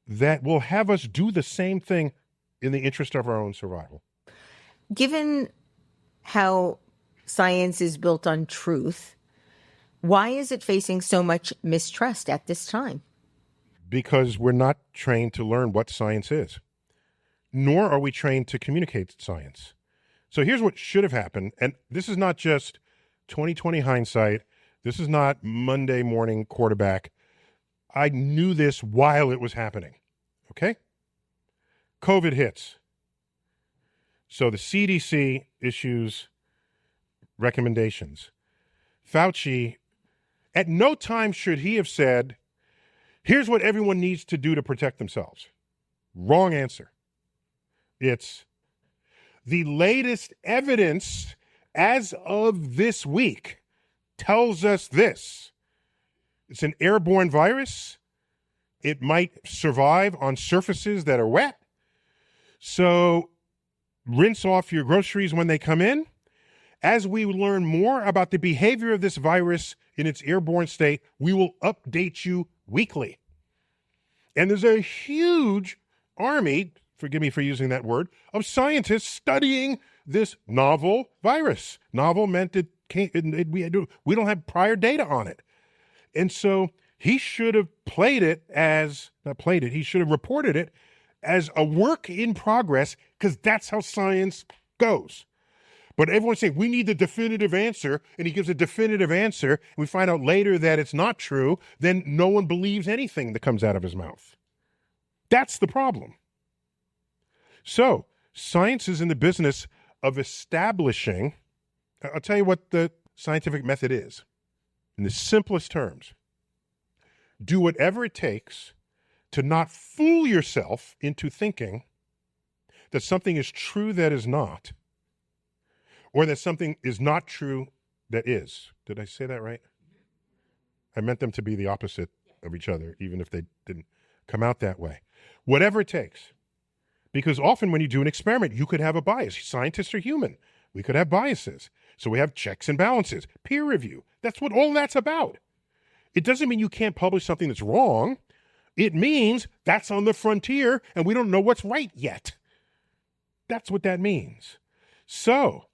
that will have us do the same thing in the interest of our own survival. Given how science is built on truth, why is it facing so much mistrust at this time? Because we're not trained to learn what science is, nor are we trained to communicate science. So here's what should have happened, and this is not just 20/20 hindsight. This is not Monday morning quarterback. I knew this while it was happening, okay? COVID hits. So the CDC issues recommendations. Fauci, at no time should he have said, here's what everyone needs to do to protect themselves. Wrong answer. It's the latest evidence as of this week tells us this. It's an airborne virus. It might survive on surfaces that are wet. So rinse off your groceries when they come in. As we learn more about the behavior of this virus in its airborne state, we will update you weekly. And there's a huge army, forgive me for using that word, of scientists studying this novel virus. Novel meant we don't have prior data on it. And so he should have he should have reported it as a work in progress, because that's how science goes. But everyone's saying, we need the definitive answer, and he gives a definitive answer, and we find out later that it's not true, then no one believes anything that comes out of his mouth. That's the problem. So science is in the business of establishing, I'll tell you what the scientific method is. In the simplest terms, do whatever it takes to not fool yourself into thinking that something is true that is not, or that something is not true that is. Did I say that right? I meant them to be the opposite of each other, even if they didn't come out that way. Whatever it takes. Because often when you do an experiment, you could have a bias. Scientists are human. We could have biases. So we have checks and balances. Peer review. That's what all that's about. It doesn't mean you can't publish something that's wrong. It means that's on the frontier and we don't know what's right yet. That's what that means. So,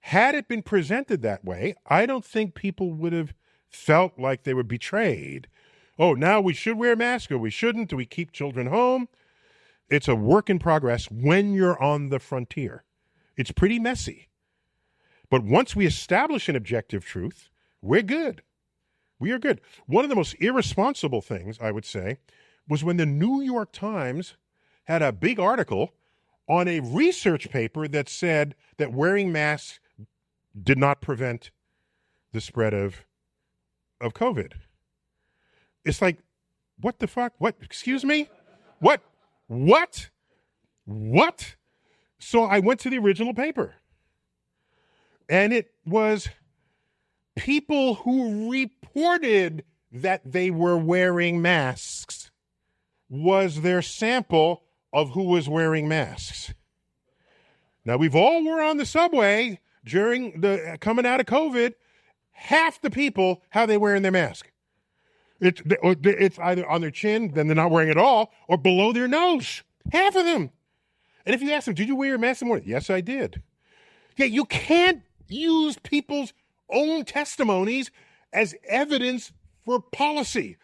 had it been presented that way, I don't think people would have felt like they were betrayed. Oh, now we should wear masks or we shouldn't. Do we keep children home? It's a work in progress when you're on the frontier. It's pretty messy. But once we establish an objective truth, we're good. We are good. One of the most irresponsible things, I would say, was when the New York Times had a big article on a research paper that said that wearing masks did not prevent the spread of of COVID. It's like, what the fuck? What? Excuse me? What? So I went to the original paper. And it was people who reported that they were wearing masks was their sample of who was wearing masks. Now, we've all were on the subway during the coming out of COVID. Half the people, how they wearing their mask. It's either on their chin, then they're not wearing it at all, or below their nose. Half of them. And if you ask them, did you wear your mask in the morning? Yes, I did. Yeah, you can't use people's own testimonies as evidence for policy.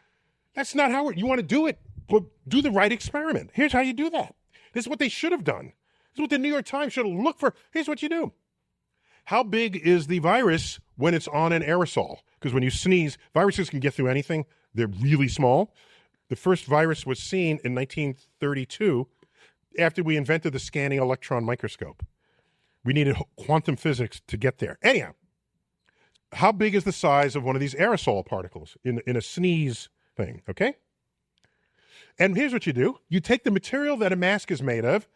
That's not how you want to do it. But do the right experiment. Here's how you do that. This is what they should have done. This is what the New York Times should have looked for. Here's what you do. How big is the virus when it's on an aerosol? Because when you sneeze, viruses can get through anything. They're really small. The first virus was seen in 1932 after we invented the scanning electron microscope. We needed quantum physics to get there. Anyhow, how big is the size of one of these aerosol particles in a sneeze thing, okay? And here's what you do. You take the material that a mask is made of,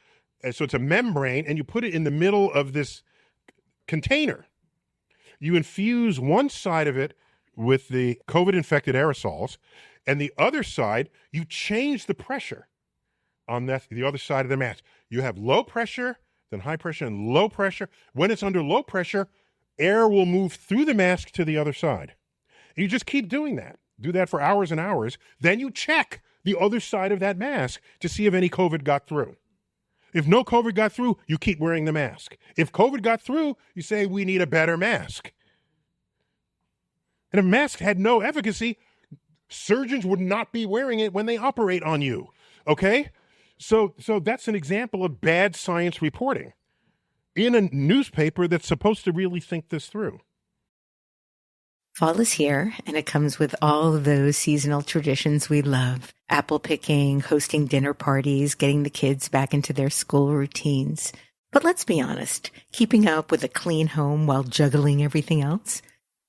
so it's a membrane, and you put it in the middle of this container. You infuse one side of it with the COVID-infected aerosols, and the other side, you change the pressure on the other side of the mask. You have low pressure, then high pressure, and low pressure. When it's under low pressure, air will move through the mask to the other side. And you just keep doing that. Do that for hours and hours. Then you check the other side of that mask to see if any COVID got through. If no COVID got through, you keep wearing the mask. If COVID got through, you say, we need a better mask. And if a mask had no efficacy, surgeons would not be wearing it when they operate on you. Okay? So that's an example of bad science reporting in a newspaper that's supposed to really think this through. Fall is here, and it comes with all of those seasonal traditions we love. Apple picking, hosting dinner parties, getting the kids back into their school routines. But let's be honest, keeping up with a clean home while juggling everything else?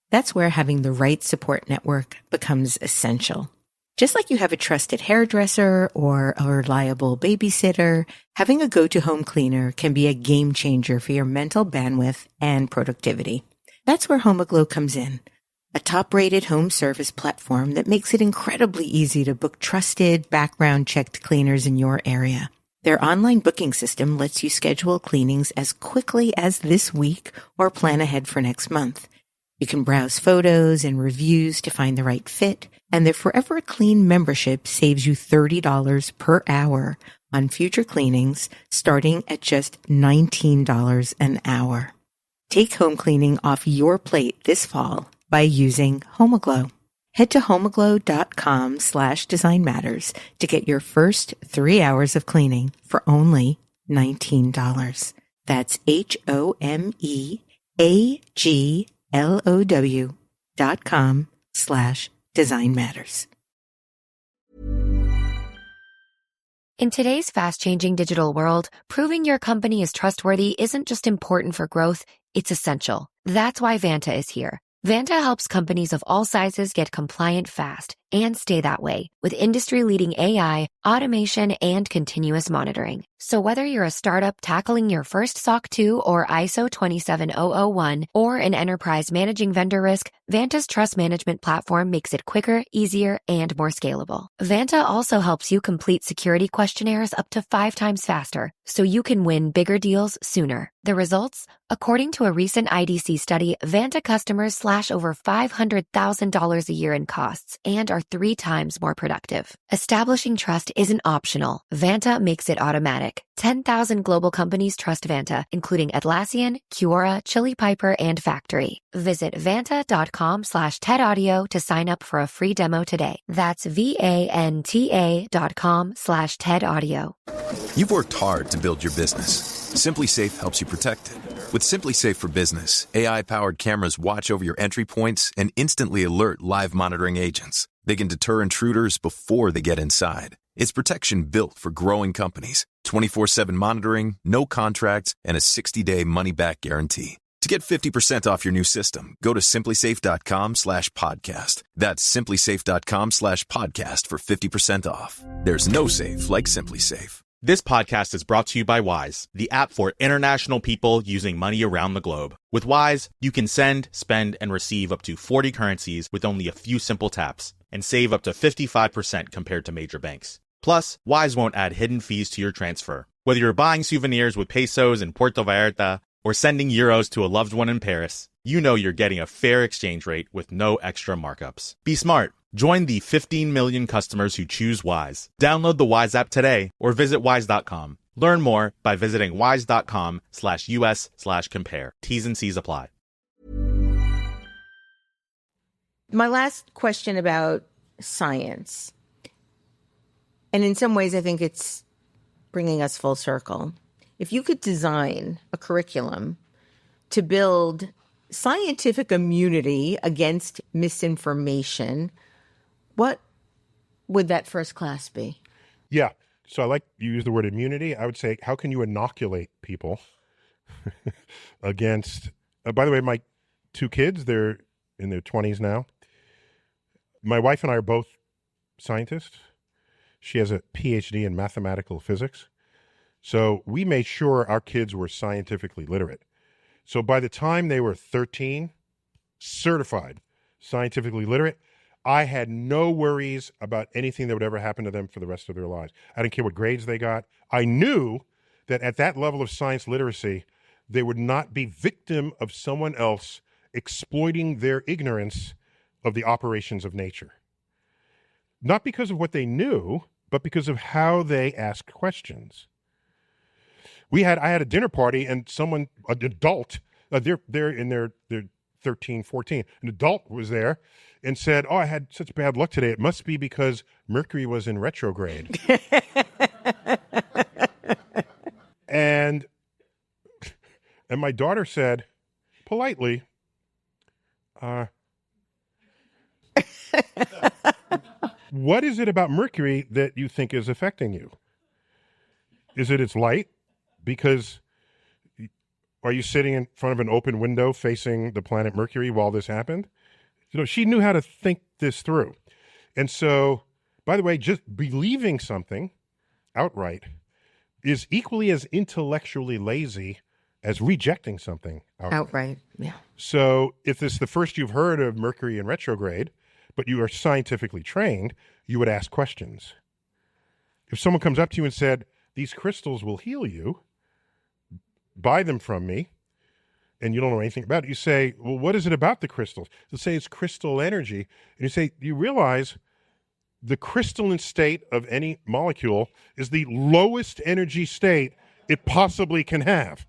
That's where having the right support network becomes essential. Just like you have a trusted hairdresser or a reliable babysitter, having a go-to home cleaner can be a game changer for your mental bandwidth and productivity. That's where HomeAglow comes in. A top-rated home service platform that makes it incredibly easy to book trusted, background-checked cleaners in your area. Their online booking system lets you schedule cleanings as quickly as this week or plan ahead for next month. You can browse photos and reviews to find the right fit, and their Forever Clean membership saves you $30 per hour on future cleanings starting at just $19 an hour. Take home cleaning off your plate this fall by using HomeAglow. Head to homeaglow.com/designmatters to get your first 3 hours of cleaning for only $19. That's HomeAglow.com/designmatters. In today's fast-changing digital world, proving your company is trustworthy isn't just important for growth, it's essential. That's why Vanta is here. Vanta helps companies of all sizes get compliant fast and stay that way with industry-leading AI, automation, and continuous monitoring. So whether you're a startup tackling your first SOC 2 or ISO 27001 or an enterprise managing vendor risk, Vanta's trust management platform makes it quicker, easier, and more scalable. Vanta also helps you complete security questionnaires up to 5 times faster, so you can win bigger deals sooner. The results? According to a recent IDC study, Vanta customers slash over $500,000 a year in costs and are 3 times more productive. Establishing trust isn't optional. Vanta makes it automatic. 10,000 global companies trust Vanta, including Atlassian, Quora, Chili Piper, and Factory. Visit vanta.com/TEDaudio to sign up for a free demo today. That's VANTA.com/TEDaudio. You've worked hard to build your business. Simply Safe helps you protect it. With Simply Safe for Business, AI-powered cameras watch over your entry points and instantly alert live monitoring agents. They can deter intruders before they get inside. It's protection built for growing companies. 24/7 monitoring, no contracts, and a 60-day money-back guarantee. To get 50% off your new system, go to simplysafe.com/podcast. That's simplysafe.com/podcast for 50% off. There's no safe like Simply Safe. This podcast is brought to you by Wise, the app for international people using money around the globe. With Wise, you can send, spend, and receive up to 40 currencies with only a few simple taps, and save up to 55% compared to major banks. Plus, Wise won't add hidden fees to your transfer. Whether you're buying souvenirs with pesos in Puerto Vallarta or sending euros to a loved one in Paris, you know you're getting a fair exchange rate with no extra markups. Be smart. Join the 15 million customers who choose Wise. Download the Wise app today or visit wise.com. Learn more by visiting wise.com/US/compare. T's and C's apply. My last question about science, and in some ways I think it's bringing us full circle. If you could design a curriculum to build scientific immunity against misinformation, what would that first class be? Yeah. So I like you use the word immunity. I would say, how can you inoculate people against, by the way, my two kids, they're in their 20s now. My wife and I are both scientists. She has a PhD in mathematical physics. So we made sure our kids were scientifically literate. So by the time they were 13, certified scientifically literate, I had no worries about anything that would ever happen to them for the rest of their lives. I didn't care what grades they got. I knew that at that level of science literacy, they would not be victim of someone else exploiting their ignorance of the operations of nature. Not because of what they knew, but because of how they asked questions. I had a dinner party and an adult, they're in their 13, 14, an adult was there and said, "Oh, I had such bad luck today. It must be because Mercury was in retrograde." and my daughter said, politely, "What is it about Mercury that you think is affecting you? Is it its light? Because are you sitting in front of an open window facing the planet Mercury while this happened?" She knew how to think this through. And so, by the way, just believing something outright is equally as intellectually lazy as rejecting something outright. Yeah. So if this is the first you've heard of Mercury in retrograde, but you are scientifically trained, you would ask questions. If someone comes up to you and said, "These crystals will heal you, buy them from me," and you don't know anything about it, you say, "Well, what is it about the crystals?" They'll say it's crystal energy. And you say, you realize the crystalline state of any molecule is the lowest energy state it possibly can have.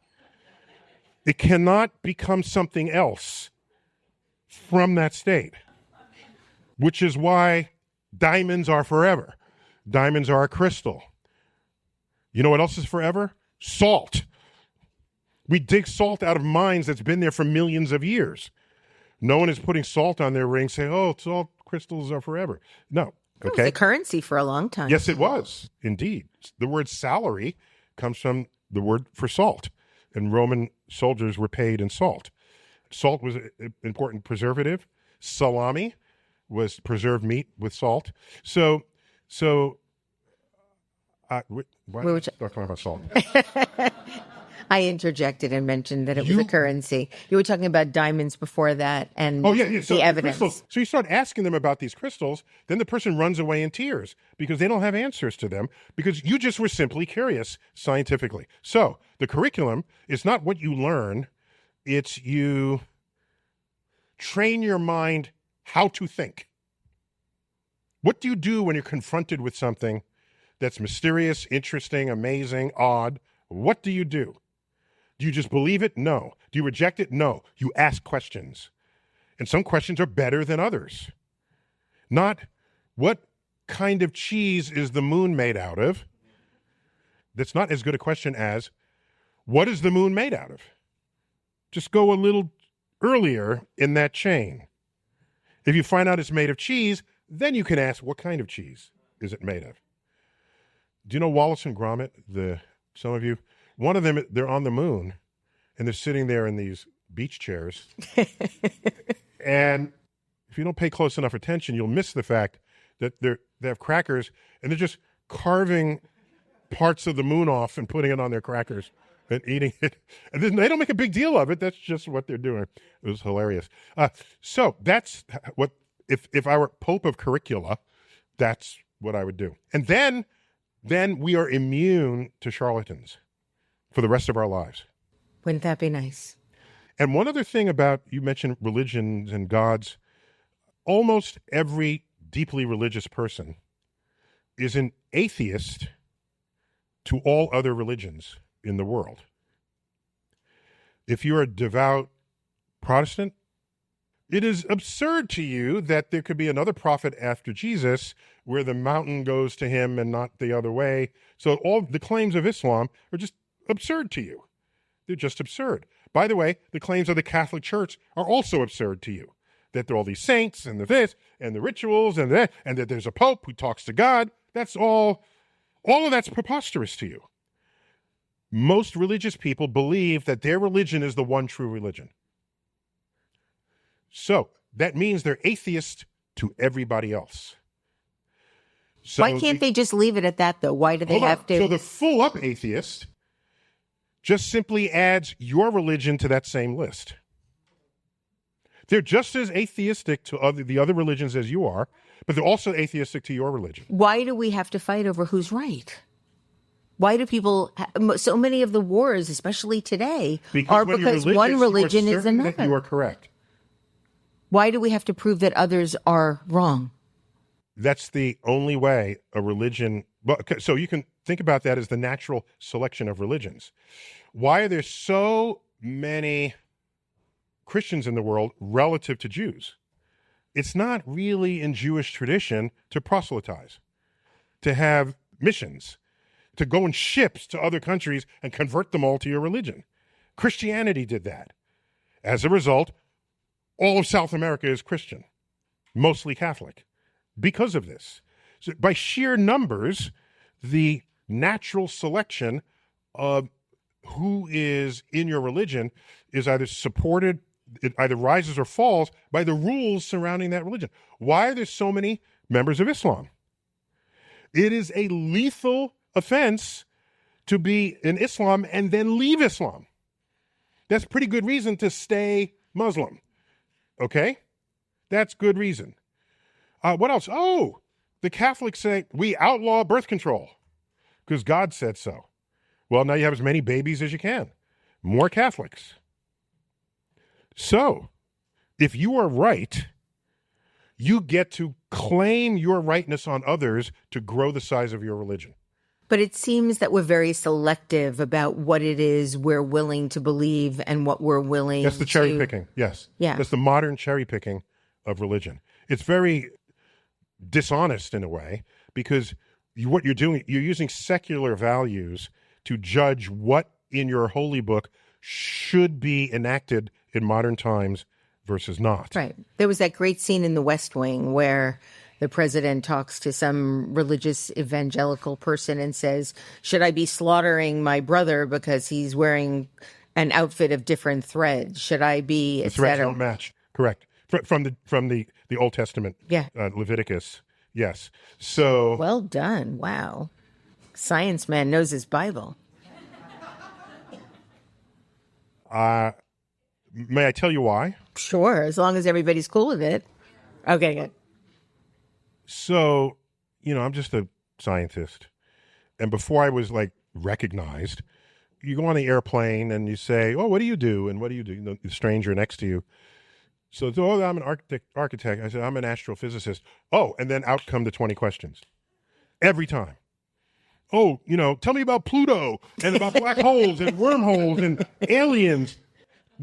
It cannot become something else from that state, which is why diamonds are forever. Diamonds are a crystal. You know what else is forever? Salt. We dig salt out of mines that's been there for millions of years. No one is putting salt on their ring saying, "Oh, salt crystals are forever." No. It was a currency for a long time. Yes, it was. Indeed. The word salary comes from the word for salt. And Roman soldiers were paid in salt. Salt was an important preservative. Salami was preserved meat with salt. So we were talking about salt. I interjected and mentioned that it was a currency. You were talking about diamonds before that and So the evidence. So you start asking them about these crystals, then the person runs away in tears because they don't have answers to them because you just were simply curious scientifically. So the curriculum is not what you learn, it's you train your mind how to think. What do you do when you're confronted with something that's mysterious, interesting, amazing, odd? What do you do? Do you just believe it? No. Do you reject it? No. You ask questions. And some questions are better than others. Not, what kind of cheese is the moon made out of? That's not as good a question as, what is the moon made out of? Just go a little earlier in that chain. If you find out it's made of cheese, then you can ask, what kind of cheese is it made of? Do you know Wallace and Gromit? Some of you, one of them, they're on the moon, and they're sitting there in these beach chairs. And if you don't pay close enough attention, you'll miss the fact that they have crackers and they're just carving parts of the moon off and putting it on their crackers and eating it. And then they don't make a big deal of it. That's just what they're doing. It was hilarious. So that's what, if I were Pope of curricula, that's what I would do. And then we are immune to charlatans for the rest of our lives. Wouldn't that be nice? And one other thing about, you mentioned religions and gods, almost every deeply religious person is an atheist to all other religions in the world. If you're a devout Protestant, it is absurd to you that there could be another prophet after Jesus where the mountain goes to him and not the other way. So all the claims of Islam are just absurd to you. They're just absurd. By the way, the claims of the Catholic Church are also absurd to you. That there are all these saints and the this and the rituals and that there's a pope who talks to God. That's all of that's preposterous to you. Most religious people believe that their religion is the one true religion. So that means they're atheist to everybody else. So why can't they just leave it at that, though? Why do they have to? So the full up atheist just simply adds your religion to that same list. They're just as atheistic to the other religions as you are, but they're also atheistic to your religion. Why do we have to fight over who's right? Why do people, so many of the wars, especially today, are because one religion is another? You are correct. Why do we have to prove that others are wrong? That's the only way a religion, so you can think about that as the natural selection of religions. Why are there so many Christians in the world relative to Jews? It's not really in Jewish tradition to proselytize, to have missions, to go in ships to other countries and convert them all to your religion. Christianity did that. As a result, all of South America is Christian, mostly Catholic, because of this. So by sheer numbers, the natural selection of who is in your religion is either supported, it either rises or falls by the rules surrounding that religion. Why are there so many members of Islam? It is a lethal offense to be in Islam and then leave Islam. That's pretty good reason to stay Muslim. Okay? That's good reason. What else? Oh, the Catholics say we outlaw birth control because God said so. Well, now you have as many babies as you can. More Catholics. So, if you are right, you get to claim your rightness on others to grow the size of your religion. But it seems that we're very selective about what it is we're willing to believe and what we're willing to... That's the cherry picking, yes. Yeah. That's the modern cherry picking of religion. It's very dishonest in a way because what you're doing, you're using secular values to judge what in your holy book should be enacted in modern times versus not. Right. There was that great scene in The West Wing where the president talks to some religious evangelical person and says, should I be slaughtering my brother because he's wearing an outfit of different threads? Should I be, the threads don't match. Correct. From the Old Testament. Yeah. Leviticus. Yes. So. Well done. Wow. Science man knows his Bible. May I tell you why? Sure, as long as everybody's cool with it. Okay, good. So, I'm just a scientist. And before I was recognized, you go on the airplane and you say, oh, what do you do? And what do you do? The stranger next to you. So, I'm an architect. I said, I'm an astrophysicist. Oh, and then out come the 20 questions. Every time. Oh, tell me about Pluto and about black holes and wormholes and aliens.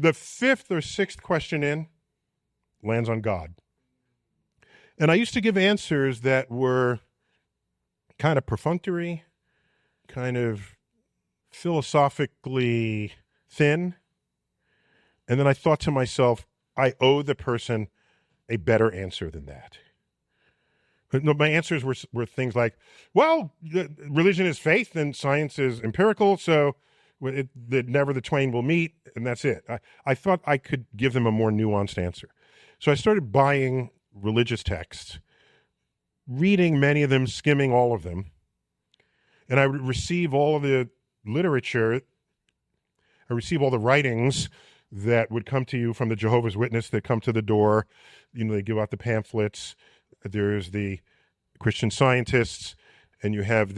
The fifth or sixth question in lands on God. And I used to give answers that were kind of perfunctory, kind of philosophically thin. And then I thought to myself, I owe the person a better answer than that. No, my answers were things like, well, religion is faith and science is empirical, so that never the twain will meet, and that's it. I thought I could give them a more nuanced answer. So I started buying religious texts, reading many of them, skimming all of them, and I would receive all of the literature. I receive all the writings that would come to you from the Jehovah's Witness that come to the door. They give out the pamphlets. There's the Christian Scientists, and you have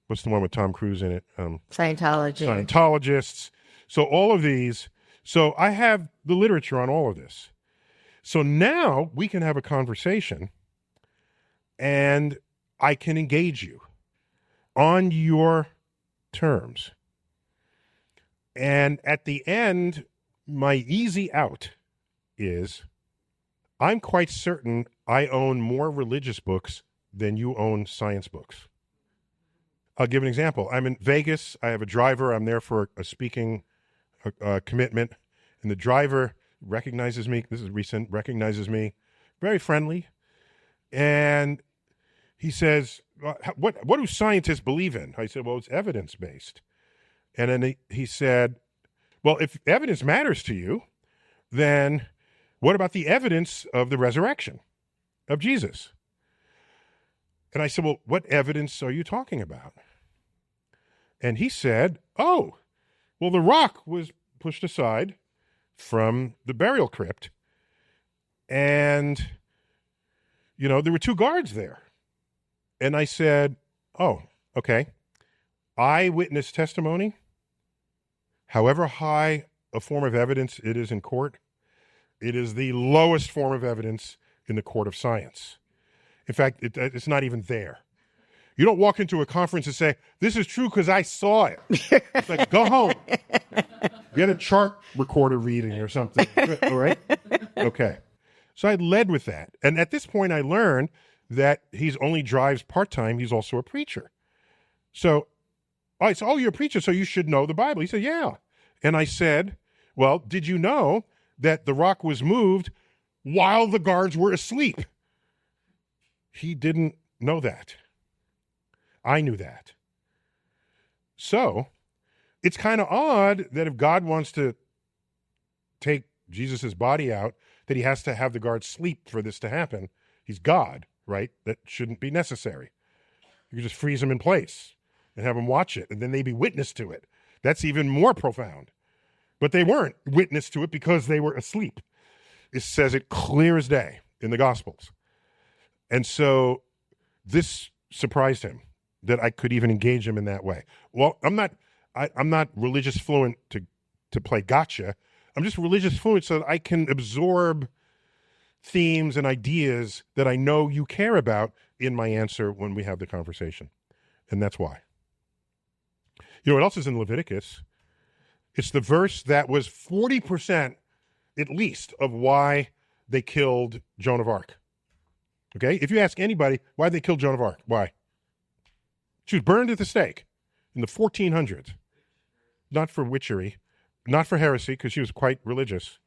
what's the one with Tom Cruise in it? Scientologists. So all of these. So I have the literature on all of this. So now we can have a conversation, and I can engage you on your terms. And at the end, my easy out is I'm quite certain I own more religious books than you own science books. I'll give an example. I'm in Vegas. I have a driver. I'm there for a speaking commitment. And the driver recognizes me. This is recent. Recognizes me. Very friendly. And he says, what do scientists believe in? I said, well, it's evidence-based. And then he said, well, if evidence matters to you, then what about the evidence of the resurrection of Jesus? And I said, well, what evidence are you talking about? And he said, oh, well, the rock was pushed aside from the burial crypt. And, there were 2 guards there. And I said, oh, okay. Eyewitness testimony, however high a form of evidence it is in court, it is the lowest form of evidence in the court of science. In fact, it's not even there. You don't walk into a conference and say, this is true because I saw it. It's like, go home. Get a chart recorder reading or something. All right? Okay. So I led with that. And at this point, I learned that he only drives part-time. He's also a preacher. So I said, oh, you're a preacher, so you should know the Bible. He said, yeah. And I said, well, did you know that the rock was moved while the guards were asleep? He didn't know that. I knew that. So it's kind of odd that if God wants to take Jesus' body out, that he has to have the guards sleep for this to happen. He's God, right? That shouldn't be necessary. You can just freeze him in place and have them watch it, and then they be witness to it. That's even more profound. But they weren't witness to it because they were asleep. It says it clear as day in the Gospels. And so this surprised him that I could even engage him in that way. Well, I'm not religious fluent to play gotcha. I'm just religious fluent so that I can absorb themes and ideas that I know you care about in my answer when we have the conversation. And that's why. You know what else is in Leviticus? It's the verse that was 40% at least of why they killed Joan of Arc. Okay? If you ask anybody, why they killed Joan of Arc? Why? She was burned at the stake in the 1400s. Not for witchery, not for heresy, because she was quite religious.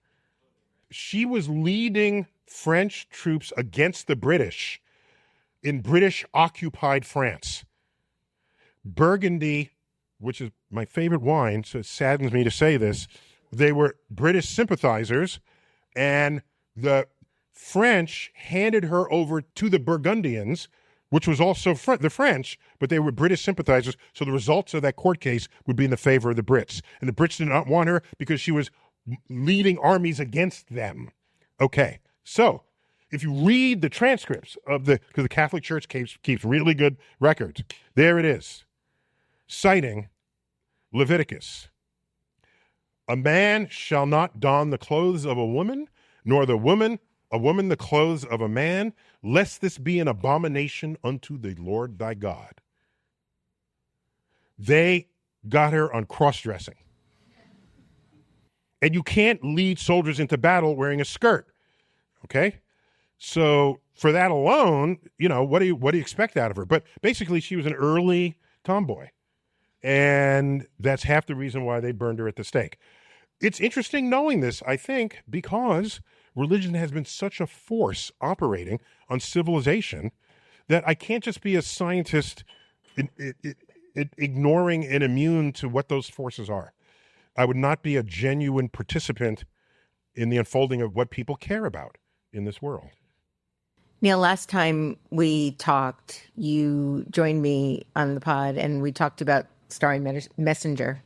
She was leading French troops against the British in British-occupied France. Burgundy, which is my favorite wine, so it saddens me to say this, they were British sympathizers, and the French handed her over to the Burgundians, which was also the French, but they were British sympathizers, so the results of that court case would be in the favor of the Brits. And the Brits did not want her because she was leading armies against them. Okay, so if you read the transcripts of because the Catholic Church keeps really good records, there it is, citing Leviticus. A man shall not don the clothes of a woman, nor a woman the clothes of a man, lest this be an abomination unto the Lord thy God. They got her on cross-dressing. And you can't lead soldiers into battle wearing a skirt. Okay? So for that alone, what do you expect out of her? But basically she was an early tomboy. And that's half the reason why they burned her at the stake. It's interesting knowing this, I think, because religion has been such a force operating on civilization that I can't just be a scientist ignoring and immune to what those forces are. I would not be a genuine participant in the unfolding of what people care about in this world. Neil, last time we talked, you joined me on the pod and we talked about Starry Messenger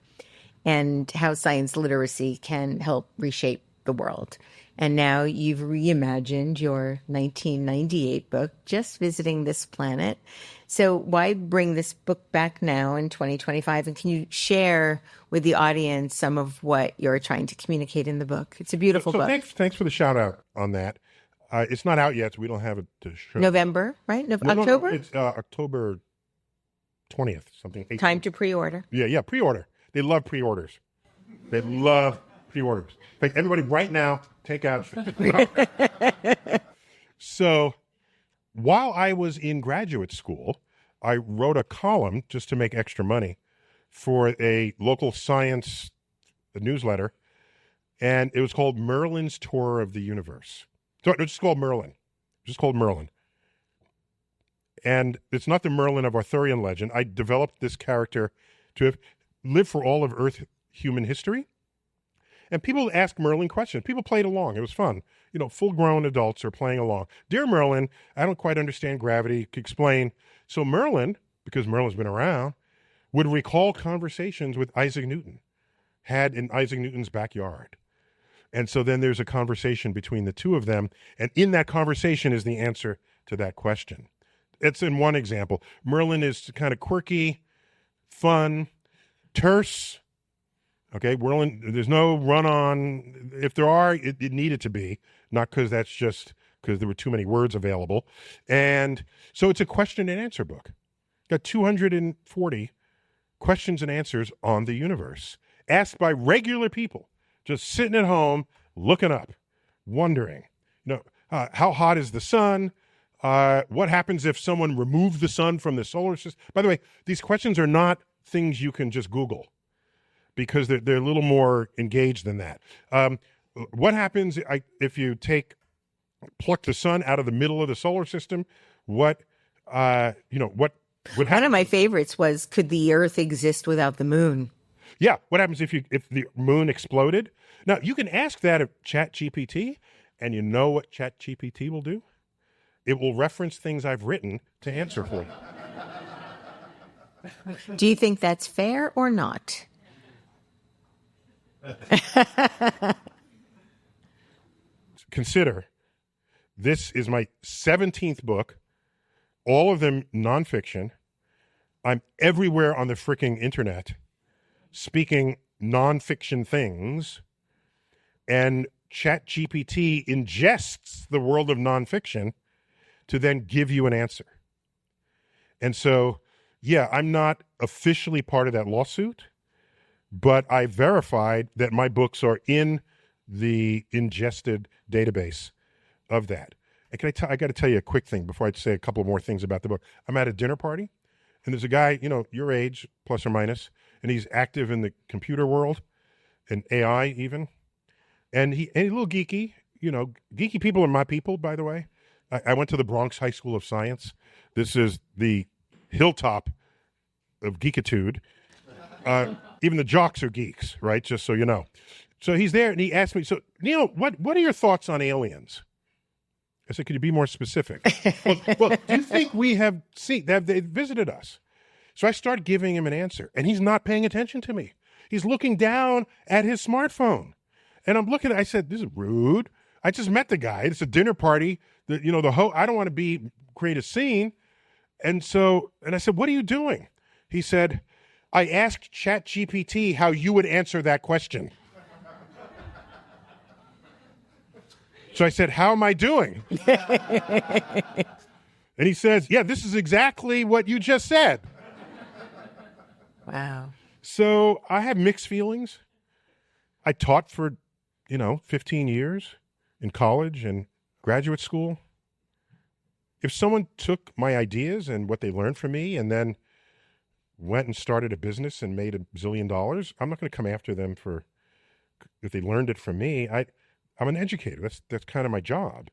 and how science literacy can help reshape the world. And now you've reimagined your 1998 book, Just Visiting This Planet. So why bring this book back now in 2025? And can you share with the audience some of what you're trying to communicate in the book? It's a beautiful book. Thanks for the shout out on that. It's not out yet, so we don't have it to show. November, right? October? No, it's October 20th, something. 18th. Time to pre-order. Yeah, pre-order. They love pre-orders. They love pre-orders. In fact, everybody right now, take out. So while I was in graduate school, I wrote a column just to make extra money for a local science newsletter, and it was called Merlin's Tour of the Universe. So it's just called Merlin. Just called Merlin. And it's not the Merlin of Arthurian legend. I developed this character to have lived for all of Earth human history. And people ask Merlin questions. People played along. It was fun. Full-grown adults are playing along. Dear Merlin, I don't quite understand gravity. Explain. So Merlin, because Merlin's been around, would recall conversations with Isaac Newton, had in Isaac Newton's backyard. And so then there's a conversation between the two of them. And in that conversation is the answer to that question. It's in one example. Merlin is kind of quirky, fun, terse. Okay, Merlin, there's no run-on. If there are, it needed to be, not because that's just because there were too many words available. And so it's a question and answer book. Got 240 questions and answers on the universe, asked by regular people, just sitting at home, looking up, wondering, how hot is the sun? What happens if someone removed the sun from the solar system? By the way, these questions are not things you can just Google, because they're a little more engaged than that. What happens if you pluck the sun out of the middle of the solar system? What would happen? One of my favorites was, could the Earth exist without the moon? Yeah, what happens if the moon exploded? Now, you can ask that of ChatGPT, and you know what ChatGPT will do? It will reference things I've written to answer for you. Do you think that's fair or not? Consider, this is my 17th book, all of them nonfiction. I'm everywhere on the freaking internet speaking nonfiction things, and ChatGPT ingests the world of nonfiction to then give you an answer. And so, yeah, I'm not officially part of that lawsuit, but I verified that my books are in the ingested database of that. And I got to tell you a quick thing before I say a couple more things about the book. I'm at a dinner party, and there's a guy, your age, plus or minus, and he's active in the computer world and AI even. And he's a little geeky. Geeky people are my people, by the way. I went to the Bronx High School of Science. This is the hilltop of geekitude. Even the jocks are geeks, right? Just so you know. So he's there, and he asked me, so, Neil, what are your thoughts on aliens? I said, could you be more specific? well, do you think we have they visited us? So I started giving him an answer, and he's not paying attention to me. He's looking down at his smartphone. And I'm looking, I said, this is rude. I just met the guy. It's a dinner party. I don't want to create a scene. And I said, what are you doing? He said, I asked ChatGPT how you would answer that question. So I said, how am I doing? And he says, yeah, this is exactly what you just said. Wow. So I have mixed feelings. I taught for, 15 years in college and graduate school. If someone took my ideas and what they learned from me and then went and started a business and made $1 zillion, I'm not going to come after them if they learned it from me. I'm an educator. That's kind of my job,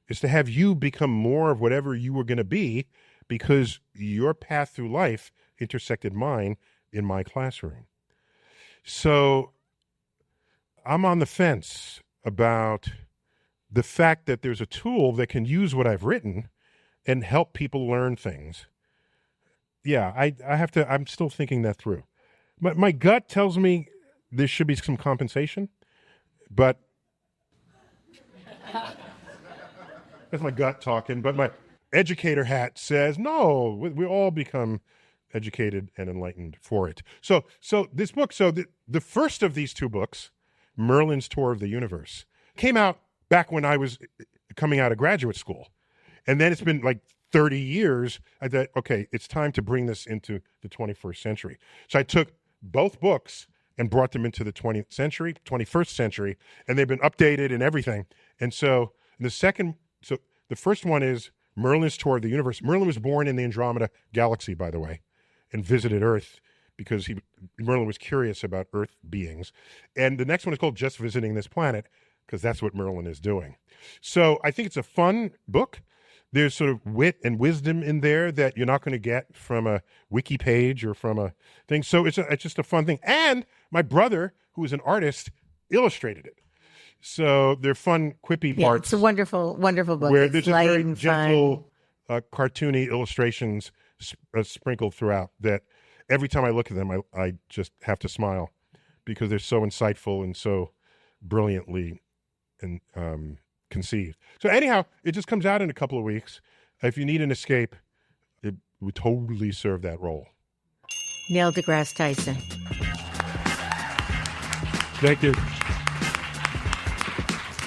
is to have you become more of whatever you were going to be, because your path through life intersected mine in my classroom. So I'm on the fence about the fact that there's a tool that can use what I've written and help people learn things. Yeah, I'm still thinking that through. My gut tells me there should be some compensation, but that's my gut talking. But my educator hat says, no, we all become educated and enlightened for it. So this book, the first of these two books, Merlin's Tour of the Universe, came out back when I was coming out of graduate school. And then it's been like 30 years. I thought, okay, it's time to bring this into the 21st century. So I took both books and brought them into the 21st century, and they've been updated and everything. And so the first one is Merlin's Tour of the Universe. Merlin was born in the Andromeda Galaxy, by the way, and visited Earth because Merlin was curious about Earth beings. And the next one is called Just Visiting This Planet, because that's what Merlin is doing. So I think it's a fun book. There's sort of wit and wisdom in there that you're not going to get from a wiki page or from a thing. So it's just a fun thing. And my brother, who is an artist, illustrated it. So they're fun, quippy parts. It's a wonderful, wonderful book. Where it's there's just light very and gentle, cartoony illustrations sprinkled throughout that every time I look at them, I just have to smile because they're so insightful and so brilliantly conceived. So anyhow, it just comes out in a couple of weeks. If you need an escape, it would totally serve that role. Neil deGrasse Tyson. Thank you.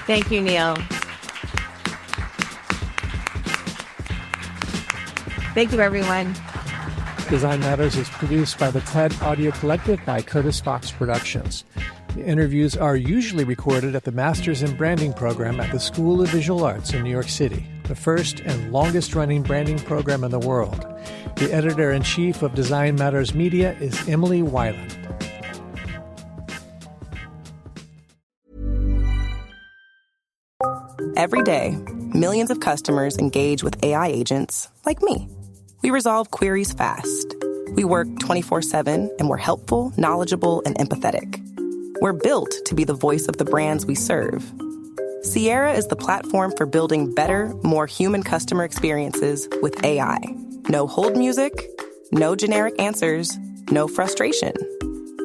Thank you, Neil. Thank you, everyone. Design Matters is produced by the TED Audio Collective by Curtis Fox Productions. The interviews are usually recorded at the Masters in Branding program at the School of Visual Arts in New York City, the first and longest-running branding program in the world. The editor-in-chief of Design Matters Media is Emily Weiland. Every day, millions of customers engage with AI agents like me. We resolve queries fast. We work 24/7 and we're helpful, knowledgeable, and empathetic. We're built to be the voice of the brands we serve. Sierra is the platform for building better, more human customer experiences with AI. No hold music, no generic answers, no frustration.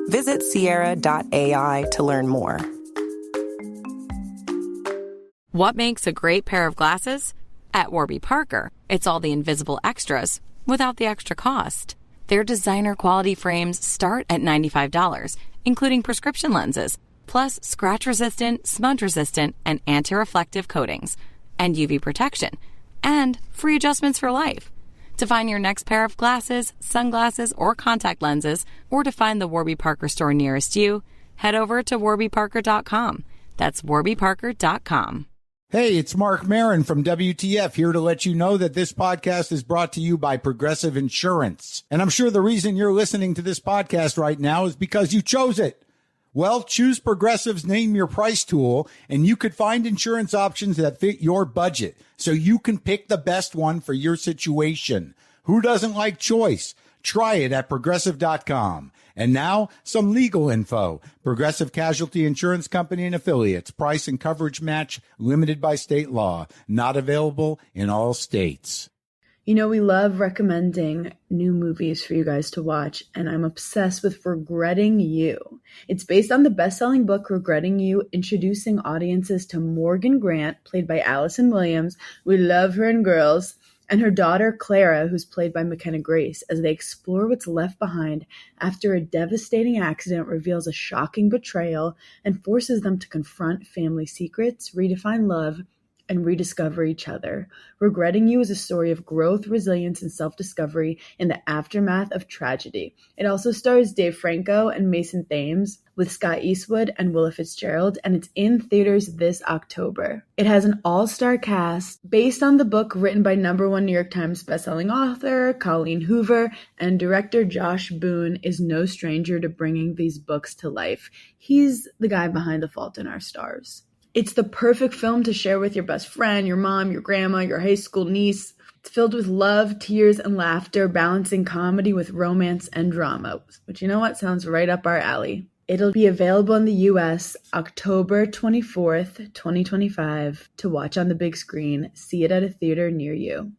Visit Sierra.ai to learn more. What makes a great pair of glasses? At Warby Parker, it's all the invisible extras without the extra cost. Their designer quality frames start at $95, including prescription lenses, plus scratch-resistant, smudge-resistant, and anti-reflective coatings, and UV protection, and free adjustments for life. To find your next pair of glasses, sunglasses, or contact lenses, or to find the Warby Parker store nearest you, head over to warbyparker.com. That's warbyparker.com. Hey, it's Mark Maron from WTF here to let you know that this podcast is brought to you by Progressive Insurance. And I'm sure the reason you're listening to this podcast right now is because you chose it. Well, choose Progressive's Name Your Price tool, and you could find insurance options that fit your budget, so you can pick the best one for your situation. Who doesn't like choice? Try it at Progressive.com. And now, some legal info. Progressive Casualty Insurance Company and Affiliates. Price and coverage match limited by state law. Not available in all states. You know, we love recommending new movies for you guys to watch, and I'm obsessed with Regretting You. It's based on the best-selling book Regretting You, introducing audiences to Morgan Grant, played by Allison Williams. We love her in Girls. And her daughter, Clara, who's played by McKenna Grace, as they explore what's left behind after a devastating accident reveals a shocking betrayal and forces them to confront family secrets, redefine love, and rediscover each other. Regretting You is a story of growth, resilience, and self-discovery in the aftermath of tragedy. It also stars Dave Franco and Mason Thames, with Scott Eastwood and Willa Fitzgerald, and it's in theaters this October. It has an all-star cast based on the book written by #1 New York Times bestselling author Colleen Hoover, and director Josh Boone is no stranger to bringing these books to life. He's the guy behind The Fault in Our Stars. It's the perfect film to share with your best friend, your mom, your grandma, your high school niece. It's filled with love, tears, and laughter, balancing comedy with romance and drama, which, you know what, sounds right up our alley. It'll be available in the US October 24th, 2025 to watch on the big screen. See it at a theater near you.